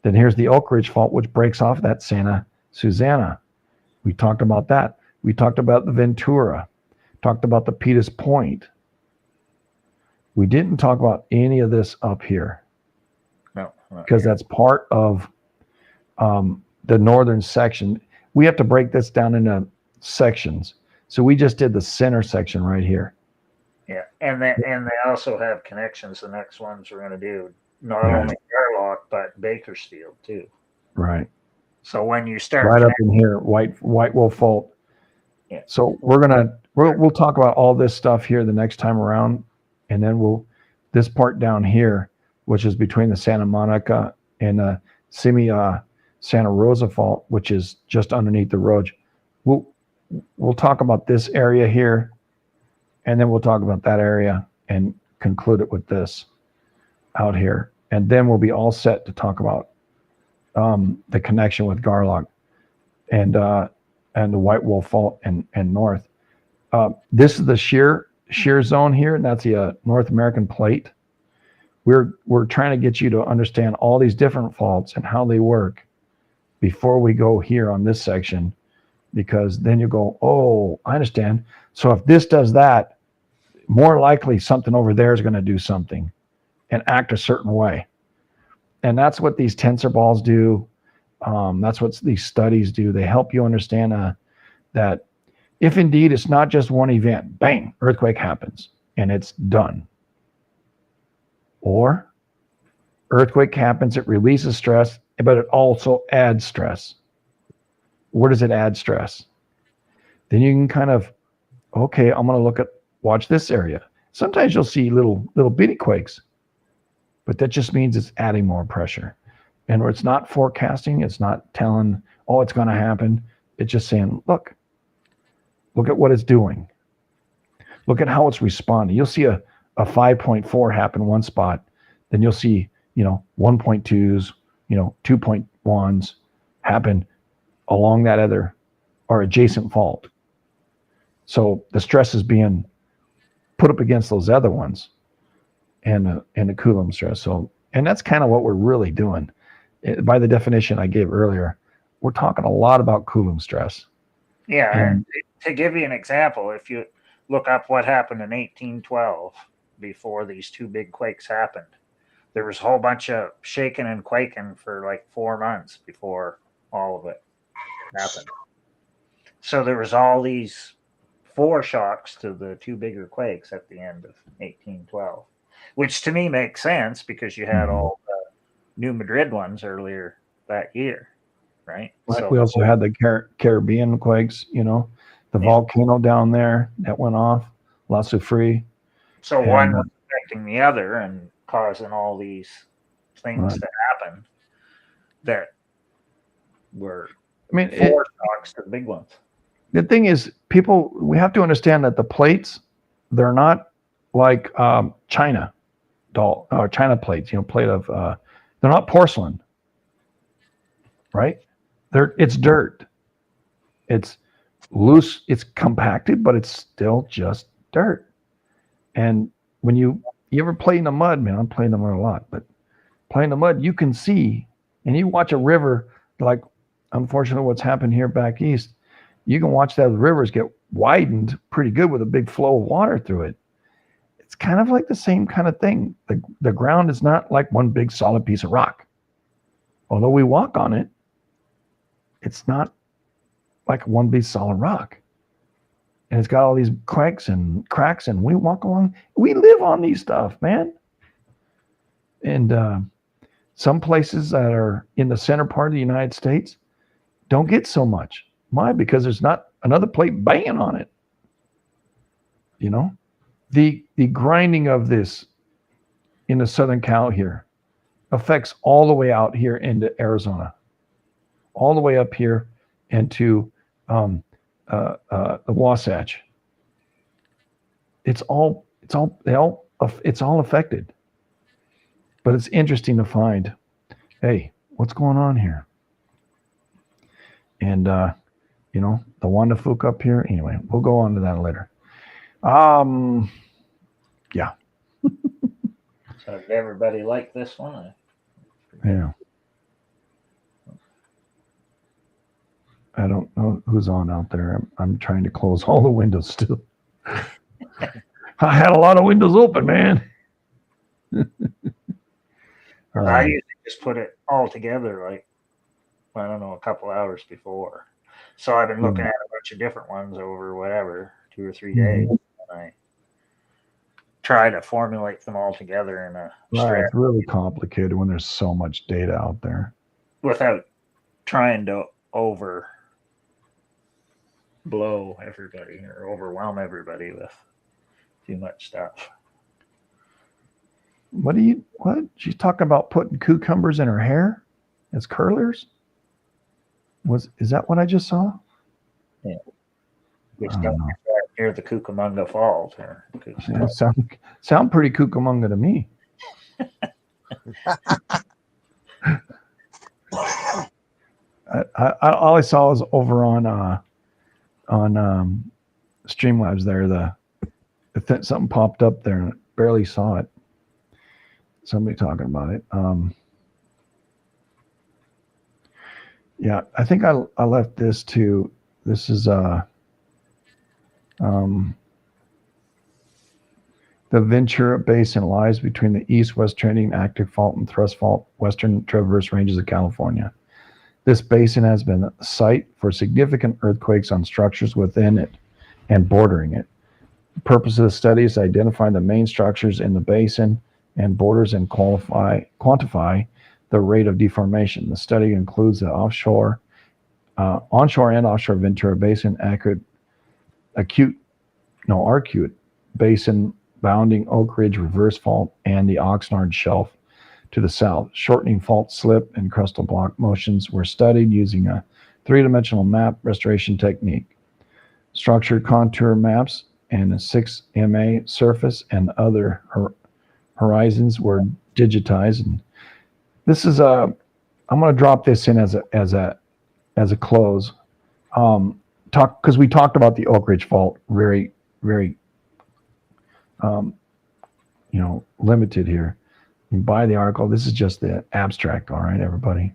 Then here's the Oak Ridge Fault, which breaks off that Santa Susana. We talked about that. We talked about the Ventura. Talked about the Peters Point. We didn't talk about any of this up here. No. Because that's part of the northern section. We have to break this down into sections. So we just did the center section right here. Yeah, and they also have connections. The next ones we're going to do not only Garlock but Bakersfield too. Right. So when you start right up in here, White Wolf Fault. Yeah. So we'll talk about all this stuff here the next time around, and then this part down here, which is between the Santa Monica and the Santa Rosa Fault, which is just underneath the road. We'll talk about this area here, and then we'll talk about that area and conclude it with this out here. And then we'll be all set to talk about the connection with Garlock and the White Wolf Fault and north. This is the shear zone here, and that's the North American Plate. We're trying to get you to understand all these different faults and how they work before we go here on this section, because then you go, oh, I understand. So if this does that, more likely something over there is going to do something and act a certain way. And that's what these tensor balls do. That's what these studies do. They help you understand that if indeed it's not just one event, bang, earthquake happens and it's done. Or earthquake happens, it releases stress, but it also adds stress. Where does it add stress? Then you can kind of, okay, I'm going to watch this area. Sometimes you'll see little bitty quakes, but that just means it's adding more pressure. And where it's not forecasting, it's not telling, oh, it's going to happen. It's just saying, look at what it's doing. Look at how it's responding. You'll see a 5.4 happen one spot. Then you'll see, 1.2s, 2.1s happen along that other or adjacent fault. So the stress is being put up against those other ones and the Coulomb stress. So, and that's kind of what we're really doing. By the definition I gave earlier, we're talking a lot about Coulomb stress. Yeah. And to give you an example, if you look up what happened in 1812 before these two big quakes happened, there was a whole bunch of shaking and quaking for like 4 months before all of it happened. So there was all these foreshocks to the two bigger quakes at the end of 1812, which to me makes sense because you had all the New Madrid ones earlier that year, right? So we also had the Caribbean quakes, the volcano down there that went off, La Soufrière. So one was affecting the other and causing all these things to happen that were foreshocks to the big ones. The thing is, we have to understand that the plates, they're not like China plates, plate of, they're not porcelain, right? It's dirt. It's loose, it's compacted, but it's still just dirt. And when you ever play in the mud, man, I'm playing in the mud a lot, but playing in the mud, you can see, and you watch a river, like unfortunately what's happened here back east, you can watch those rivers get widened pretty good with a big flow of water through it. It's kind of like the same kind of thing. The ground is not like one big solid piece of rock. Although we walk on it, it's not like one big solid rock. And it's got all these cracks and we walk along. We live on these stuff, man. And some places that are in the center part of the United States don't get so much. Why? Because there's not another plate banging on it. The grinding of this in the Southern Cal here affects all the way out here into Arizona, all the way up here into the Wasatch. It's all affected. But it's interesting to find, hey, what's going on here? And the Wanda Fuke up here. Anyway, we'll go on to that later. Yeah. So did everybody like this one? Yeah. I don't know who's on out there. I'm trying to close all the windows still. I had a lot of windows open, man. I usually just put it all together, like, I don't know, a couple hours before. So I've been looking at a bunch of different ones over whatever, 2 or 3 days. And I try to formulate them all together in a strategy. It's really complicated when there's so much data out there. Without trying to overblow everybody or overwhelm everybody with too much stuff. What? She's talking about putting cucumbers in her hair as curlers? Is that what I just saw? Yeah. Which don't near the Cucamonga Falls. Yeah, sound pretty Cucamonga to me. All I saw was over on Streamlabs there. Something popped up there and I barely saw it. Somebody talking about it. Yeah, I think I left this too. This is the Ventura Basin lies between the east-west trending active fault and thrust fault western traverse ranges of California. This basin has been a site for significant earthquakes on structures within it and bordering it. The purpose of the study is to identify the main structures in the basin and borders and quantify the rate of deformation. The study includes the onshore and offshore Ventura Basin, Arcute Basin bounding Oak Ridge Reverse Fault, and the Oxnard Shelf to the south. Shortening fault slip and crustal block motions were studied using a three-dimensional map restoration technique. Structured contour maps and a 6 MA surface and other horizons were digitized. And this is I'm going to drop this in as a close. Because we talked about the Oak Ridge Fault very, very, limited here. You can buy the article. This is just the abstract. All right, everybody.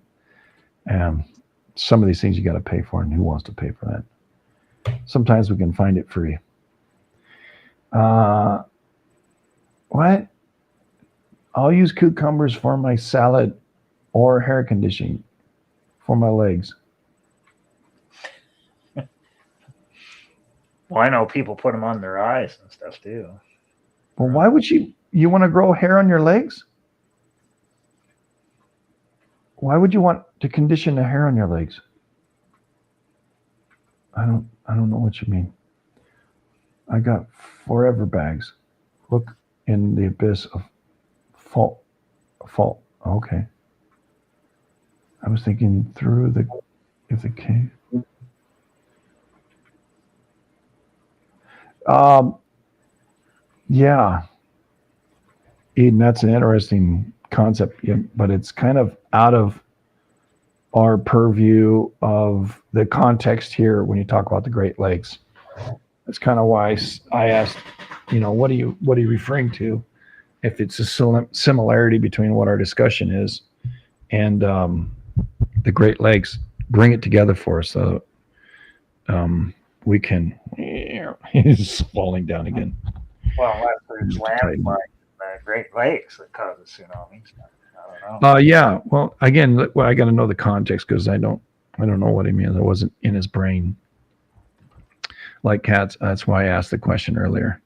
Some of these things you got to pay for, and who wants to pay for that? Sometimes we can find it free. What? I'll use cucumbers for my salad or hair conditioning for my legs. Well, I know people put them on their eyes and stuff too. Well, why would you want to grow hair on your legs? Why would you want to condition the hair on your legs? I don't know what you mean. I got forever bags. Look in the abyss of fault. Okay. I was thinking through the cave. Yeah. Eden, that's an interesting concept, but it's kind of out of our purview of the context here when you talk about the Great Lakes. That's kind of why I asked, what are you referring to? If it's a similarity between what our discussion is and the Great Lakes, bring it together for us so we can. He's falling down again. Well, there's landslide in the Great Lakes that causes tsunamis. I don't know. Yeah. Well, again, I got to know the context because I don't know what he means. I wasn't in his brain. Like cats, that's why I asked the question earlier,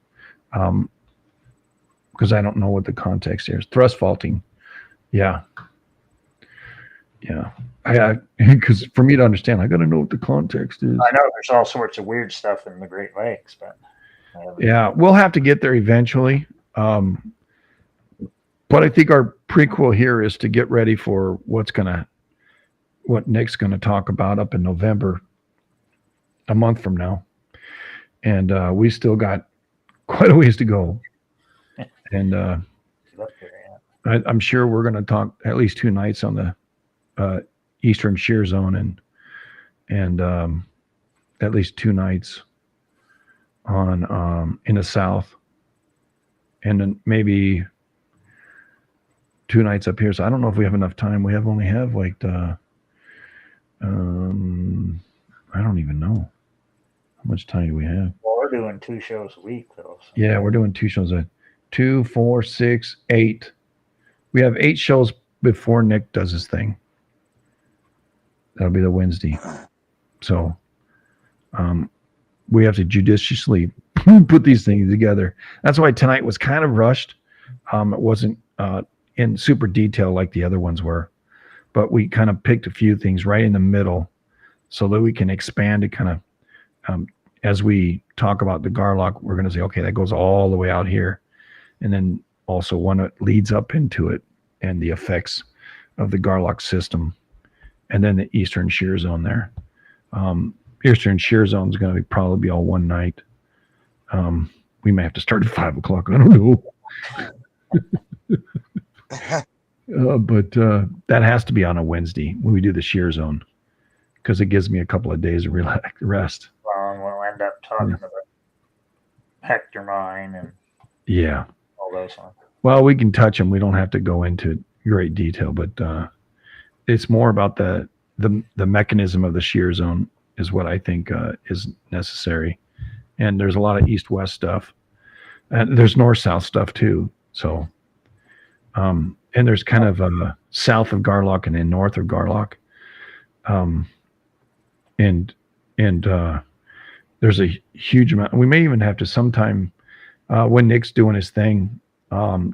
because I don't know what the context here is. Thrust faulting, yeah. Because for me to understand, I got to know what the context is. I know there's all sorts of weird stuff in the Great Lakes, but yeah, we'll have to get there eventually. But I think our prequel here is to get ready for what Nick's gonna talk about up in November, a month from now. And we still got quite a ways to go. And I'm sure we're going to talk at least 2 nights on the Eastern Shear Zone and at least 2 nights on in the South. And then maybe 2 nights up here. So I don't know if we have enough time. We only have like I don't even know. How much time do we have? Well, we're doing 2 shows a week, though. So. Yeah, we're doing 2 shows. 2, 4, 6, 8. We have 8 shows before Nick does his thing. That'll be the Wednesday. So we have to judiciously put these things together. That's why tonight was kind of rushed. It wasn't in super detail like the other ones were. But we kind of picked a few things right in the middle so that we can expand it kind of. As we talk about the Garlock, we're going to say, okay, that goes all the way out here. And then also one that leads up into it and the effects of the Garlock system. And then the Eastern Shear Zone there. Eastern Shear Zone is going to probably be all one night. We may have to start at 5 o'clock. I don't know. But that has to be on a Wednesday when we do the Shear Zone because it gives me a couple of days of rest. We'll end up talking about Hector Mine and all those ones. Well, we can touch them. We don't have to go into great detail, but it's more about the mechanism of the shear zone is what I think is necessary. And there's a lot of east-west stuff, and there's north-south stuff too. So, and there's kind of south of Garlock and then north of Garlock, and there's a huge amount. We may even have to sometime when Nick's doing his thing,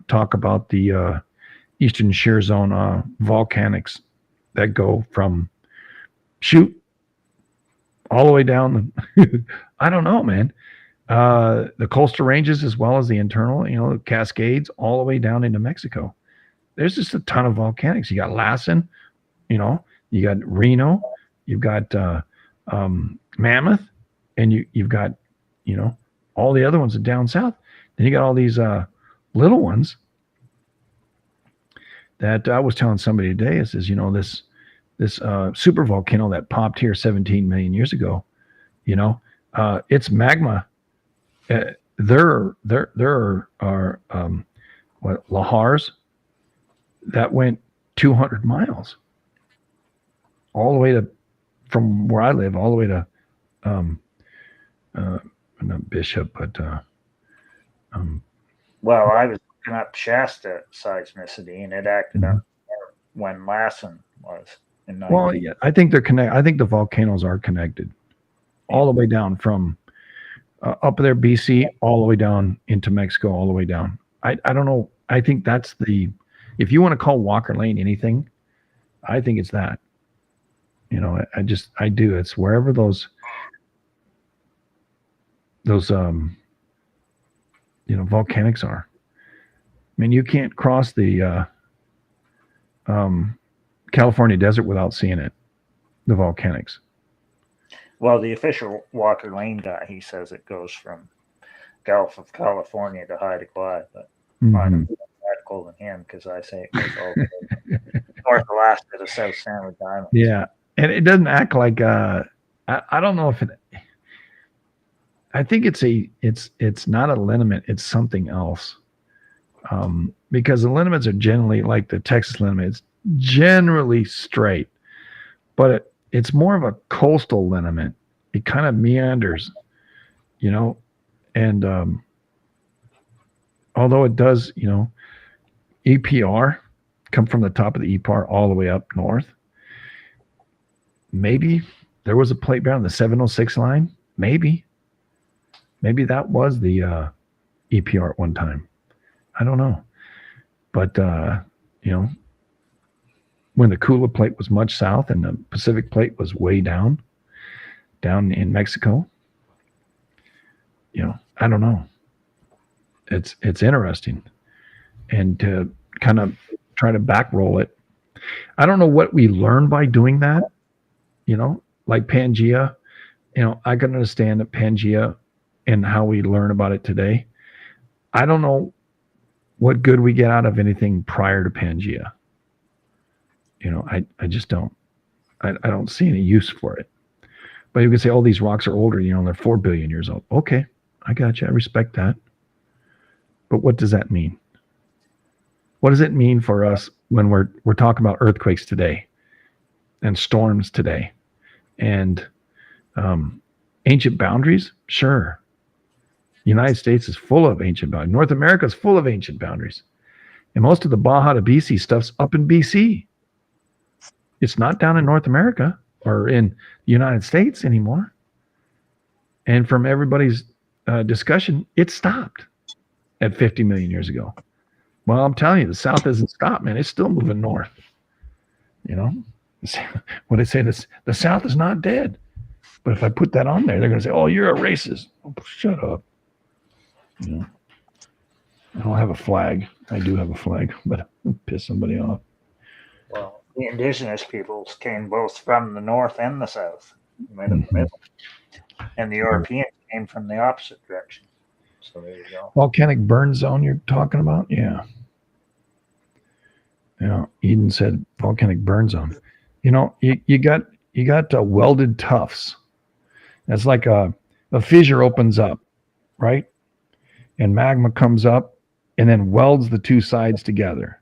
talk about the Eastern Shear Zone volcanics that go from all the way down. I don't know, man. The coastal ranges as well as the internal, the Cascades all the way down into Mexico. There's just a ton of volcanics. You got Lassen, you got Reno, you've got Mammoth, and you've got, all the other ones are down south. Then you got all these little ones that I was telling somebody today. It says, this super volcano that popped here 17 million years ago, it's magma. There are lahars that went 200 miles all the way from where I live, all the way to not Bishop, but well, I was looking up Shasta seismicity, and it acted up when Lassen was in 19. Well, yeah, I think they're connected. I think the volcanoes are connected all the way down from up there, BC, all the way down into Mexico, all the way down. I don't know. I think that's if you want to call Walker Lane anything, I think it's that. I do. It's wherever those volcanics are. I mean, you can't cross the California desert without seeing it, the volcanics. Well, the official Walker Lane guy, he says it goes from Gulf of California to Haida Gwaii, but I'm more radical than him because I say it goes all the way North Alaska to South Sandwich Islands. Yeah, and it doesn't act like I don't know if it. I think it's not a liniment, it's something else. Because the liniments are generally like the Texas liniment. It's generally straight, but it's more of a coastal liniment. It kind of meanders, and although it does, EPR come from the top of the EPR all the way up north. Maybe there was a plate bearing on the 706 line. Maybe that was the EPR at one time. I don't know. But, when the Kula plate was much south and the Pacific plate was way down in Mexico, I don't know. It's interesting. And to kind of try to back roll it, I don't know what we learned by doing that, like Pangea. I can understand that Pangea and how we learn about it today. I don't know what good we get out of anything prior to Pangea. I just don't. I don't see any use for it. But you can say, these rocks are older, they're 4 billion years old. Okay, I got you. I respect that. But what does that mean? What does it mean for us when we're talking about earthquakes today and storms today and ancient boundaries? Sure. The United States is full of ancient boundaries. North America is full of ancient boundaries. And most of the Baja to BC stuff's up in BC. It's not down in North America or in the United States anymore. And from everybody's discussion, it stopped at 50 million years ago. Well, I'm telling you, the South hasn't stopped, man. It's still moving north. What they say, the South is not dead. But if I put that on there, they're going to say, you're a racist. Shut up. I don't have a flag. I do have a flag, but I'll piss somebody off. Well, the indigenous peoples came both from the north and the south, right in the middle. And the Europeans came from the opposite direction. So there you go. Volcanic burn zone you're talking about? Yeah. Eden said volcanic burn zone. You got welded tuffs. That's like a fissure opens up, right? And magma comes up and then welds the two sides together.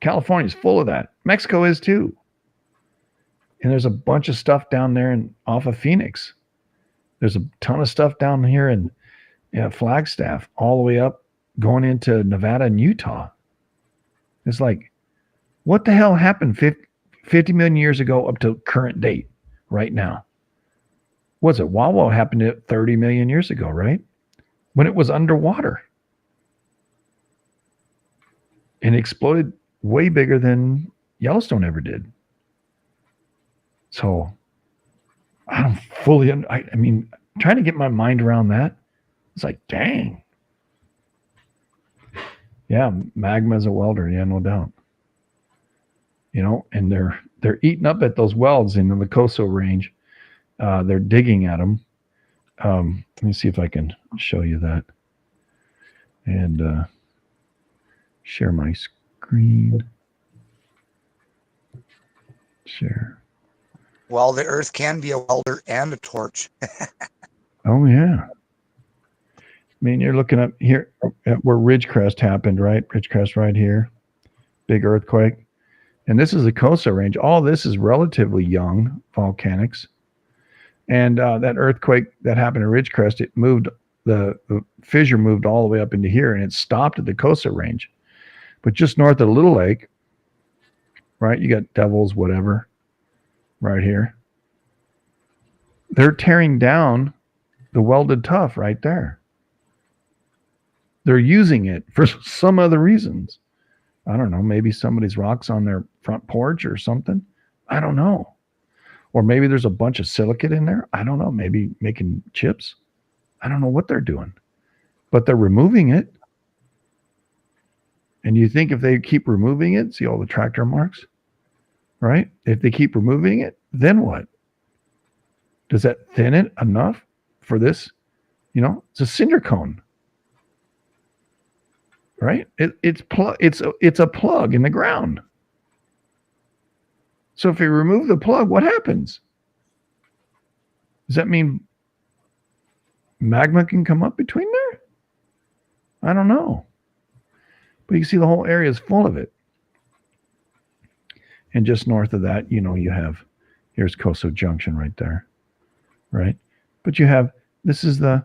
California's full of that. Mexico is too. And there's a bunch of stuff down there off of Phoenix. There's a ton of stuff down here in Flagstaff, all the way up going into Nevada and Utah. It's like, what the hell happened 50 million years ago up to current date right now? What's it? Wawa happened 30 million years ago, right? When it was underwater. and exploded way bigger than Yellowstone ever did. So I don't fully, I mean, trying to get my mind around that. It's like, dang. Yeah, magma is a welder. Yeah, no doubt. You know, and they're eating up at those welds in the Coso range. They're digging at them. Let me see if I can show you that. And share my screen. Share. Well, the Earth can be a welder and a torch. Oh, yeah. I mean, you're looking up here at where Ridgecrest happened, right? Ridgecrest right here. Big earthquake. And this is the Coso Range. All this is relatively young volcanics. And that earthquake that happened at Ridgecrest, it moved, the fissure moved all the way up into here, and it stopped at the Coso Range. But just north of the Little Lake, right, you got Devils, whatever, right here. They're tearing down the welded tuff right there. They're using it for some other reasons. I don't know, maybe somebody's rocks on their front porch or something. I don't know. Or maybe there's a bunch of silicate in there. I don't know. Maybe making chips. I don't know what they're doing. But they're removing it. And you think if they keep removing it, see all the tractor marks, right? If they keep removing it, then what? Does that thin it enough for this? You know, it's a cinder cone, right? It's a plug in the ground. So if you remove the plug, what happens? Does that mean magma can come up between there? I don't know. But you can see the whole area is full of it. And just north of that, you know, you have, here's Coso Junction right there, right? But you have, this is the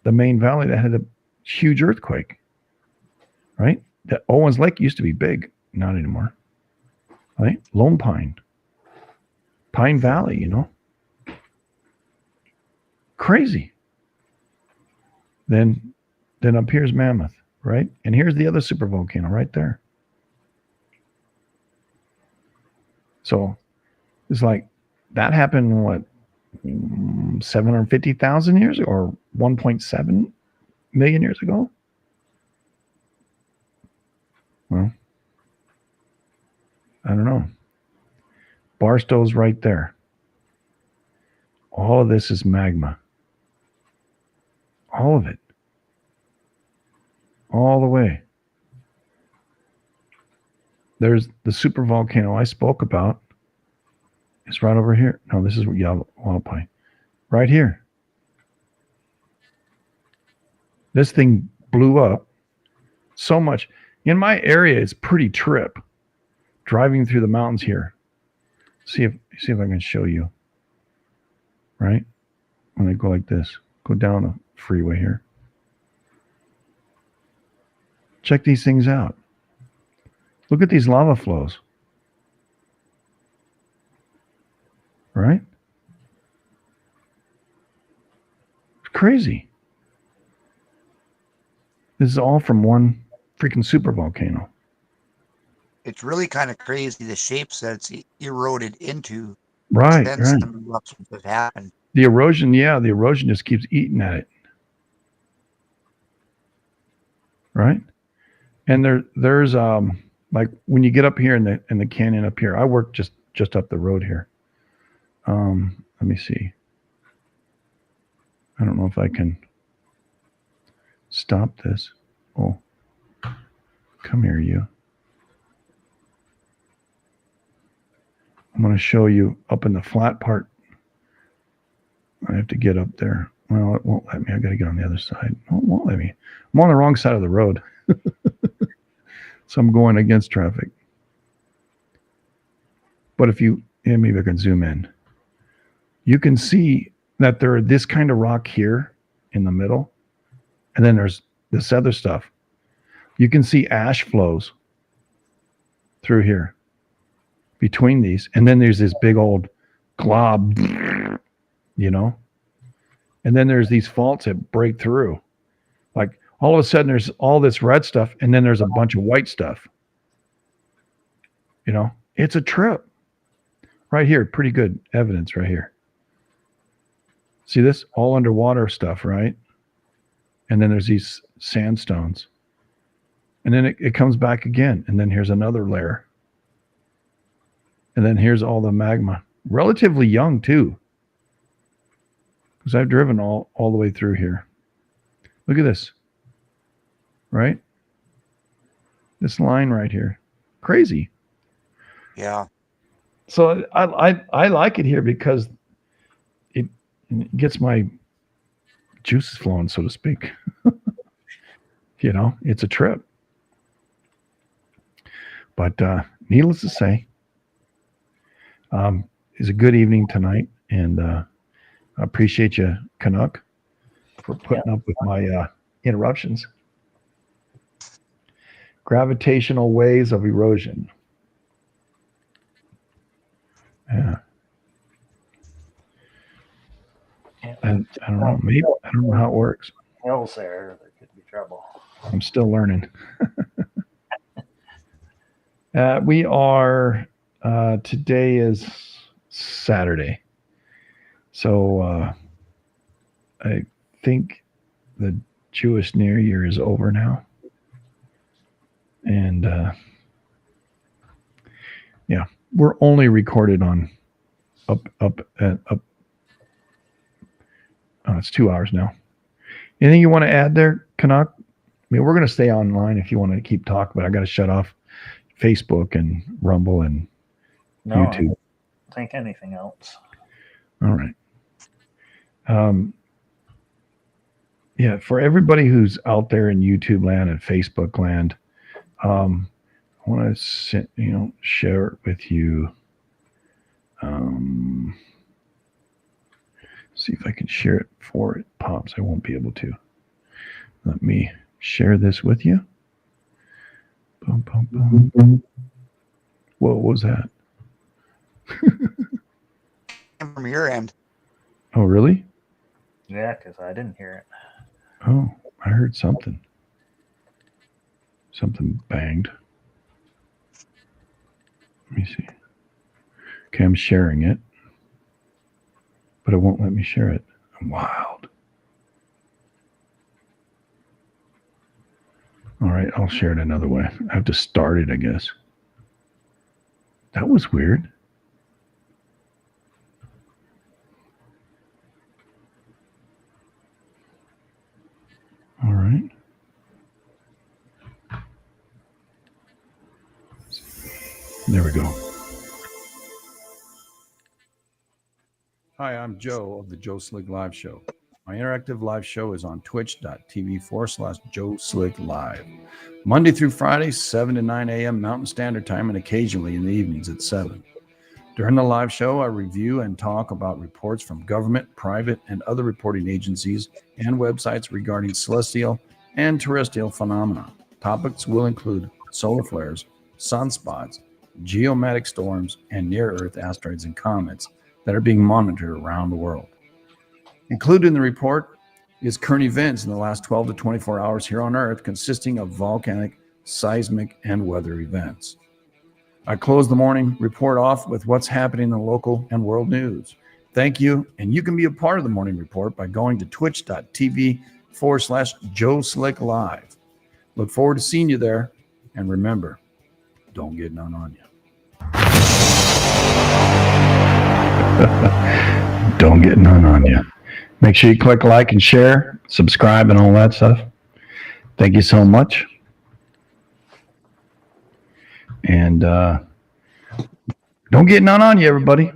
main valley that had a huge earthquake, right? That Owens Lake used to be big, not anymore, right? Lone Pine, Pine Valley, you know, crazy. Then up here's Mammoth, right? And here's the other supervolcano right there. So it's like that happened, what, 750,000 years or 1.7 million years ago? Well, I don't know. Barstow's right there. All of this is magma. All of it. All the way. There's the supervolcano I spoke about. It's right over here. No, this is Yavapai. Right here. This thing blew up so much. In my area, it's pretty trip. Driving through the mountains here. See if I can show you. Right? When I go like this. Go down a freeway here. Check these things out. Look at these lava flows. Right? It's crazy. This is all from one freaking supervolcano. It's really kind of crazy the shapes that it's eroded into. Right, Then right. some eruptions have happened. The erosion, the erosion just keeps eating at it. Right? And there's like when you get up here in the canyon up here, I work just up the road here. Let me see. I don't know if I can stop this. Oh, come here, you. I'm going to show you up in the flat part. I have to get up there. Well, it won't let me. I got to get on the other side. No, it won't let me. I'm on the wrong side of the road. So I'm going against traffic. But if you, maybe I can zoom in. You can see that there are this kind of rock here in the middle. And then there's this other stuff. You can see ash flows through here between these. And then there's this big old glob, you know. And then there's these faults that break through. Like All of a sudden, there's all this red stuff, and then there's a bunch of white stuff. You know, it's a trip. Right here, pretty good evidence right here. See this? All underwater stuff, right? And then there's these sandstones. And then it comes back again. And then here's another layer. And then here's all the magma. Relatively young, too. Because I've driven all the way through here. Look at this. Right? This line right here. Crazy. Yeah. So I like it here because it gets my juices flowing, so to speak. You know, it's a trip. But needless to say, it's a good evening tonight, and I appreciate you, Canuck, for putting up with my interruptions. Gravitational waves of erosion. Yeah. And I don't know. Maybe I don't know how it works. Hills there could be trouble. I'm still learning. We are today is Saturday, so I think the Jewish New Year is over now, and yeah, we're only recorded on up. Oh, it's 2 hours now. Anything you want to add there, Canuck? I mean, we're going to stay online if you want to keep talking, but I got to shut off Facebook and Rumble and YouTube. I don't think anything else. All right. Yeah, for everybody who's out there in YouTube land and Facebook land, I want to share it with you. See if I can share it before it pops. I won't be able to. Let me share this with you. Boom, boom, boom, boom. What was that? From your end. Oh, really? Yeah, because I didn't hear it. Oh, I heard something. Something banged. Let me see. Okay, I'm sharing it. But it won't let me share it. I'm wild. All right, I'll share it another way. I have to start it, I guess. That was weird. All right. There we go. Hi, I'm Joe of the Joe Slick Live Show. My interactive live show is on twitch.tv/Joe Slick Live. Monday through Friday, 7 to 9 a.m. Mountain Standard Time, and occasionally in the evenings at 7. During the live show, I review and talk about reports from government, private, and other reporting agencies and websites regarding celestial and terrestrial phenomena. Topics will include solar flares, sunspots, geomatic storms, and near-Earth asteroids and comets that are being monitored around the world. Included in the report is current events in the last 12 to 24 hours here on Earth, consisting of volcanic, seismic, and weather events. I close the morning report off with what's happening in the local and world news. Thank you, and you can be a part of the morning report by going to twitch.tv/Joe Slick Live. Look forward to seeing you there, and remember, don't get none on you. Don't get none on you. Make sure you click like and share, subscribe, and all that stuff. Thank you so much. And don't get none on you, everybody.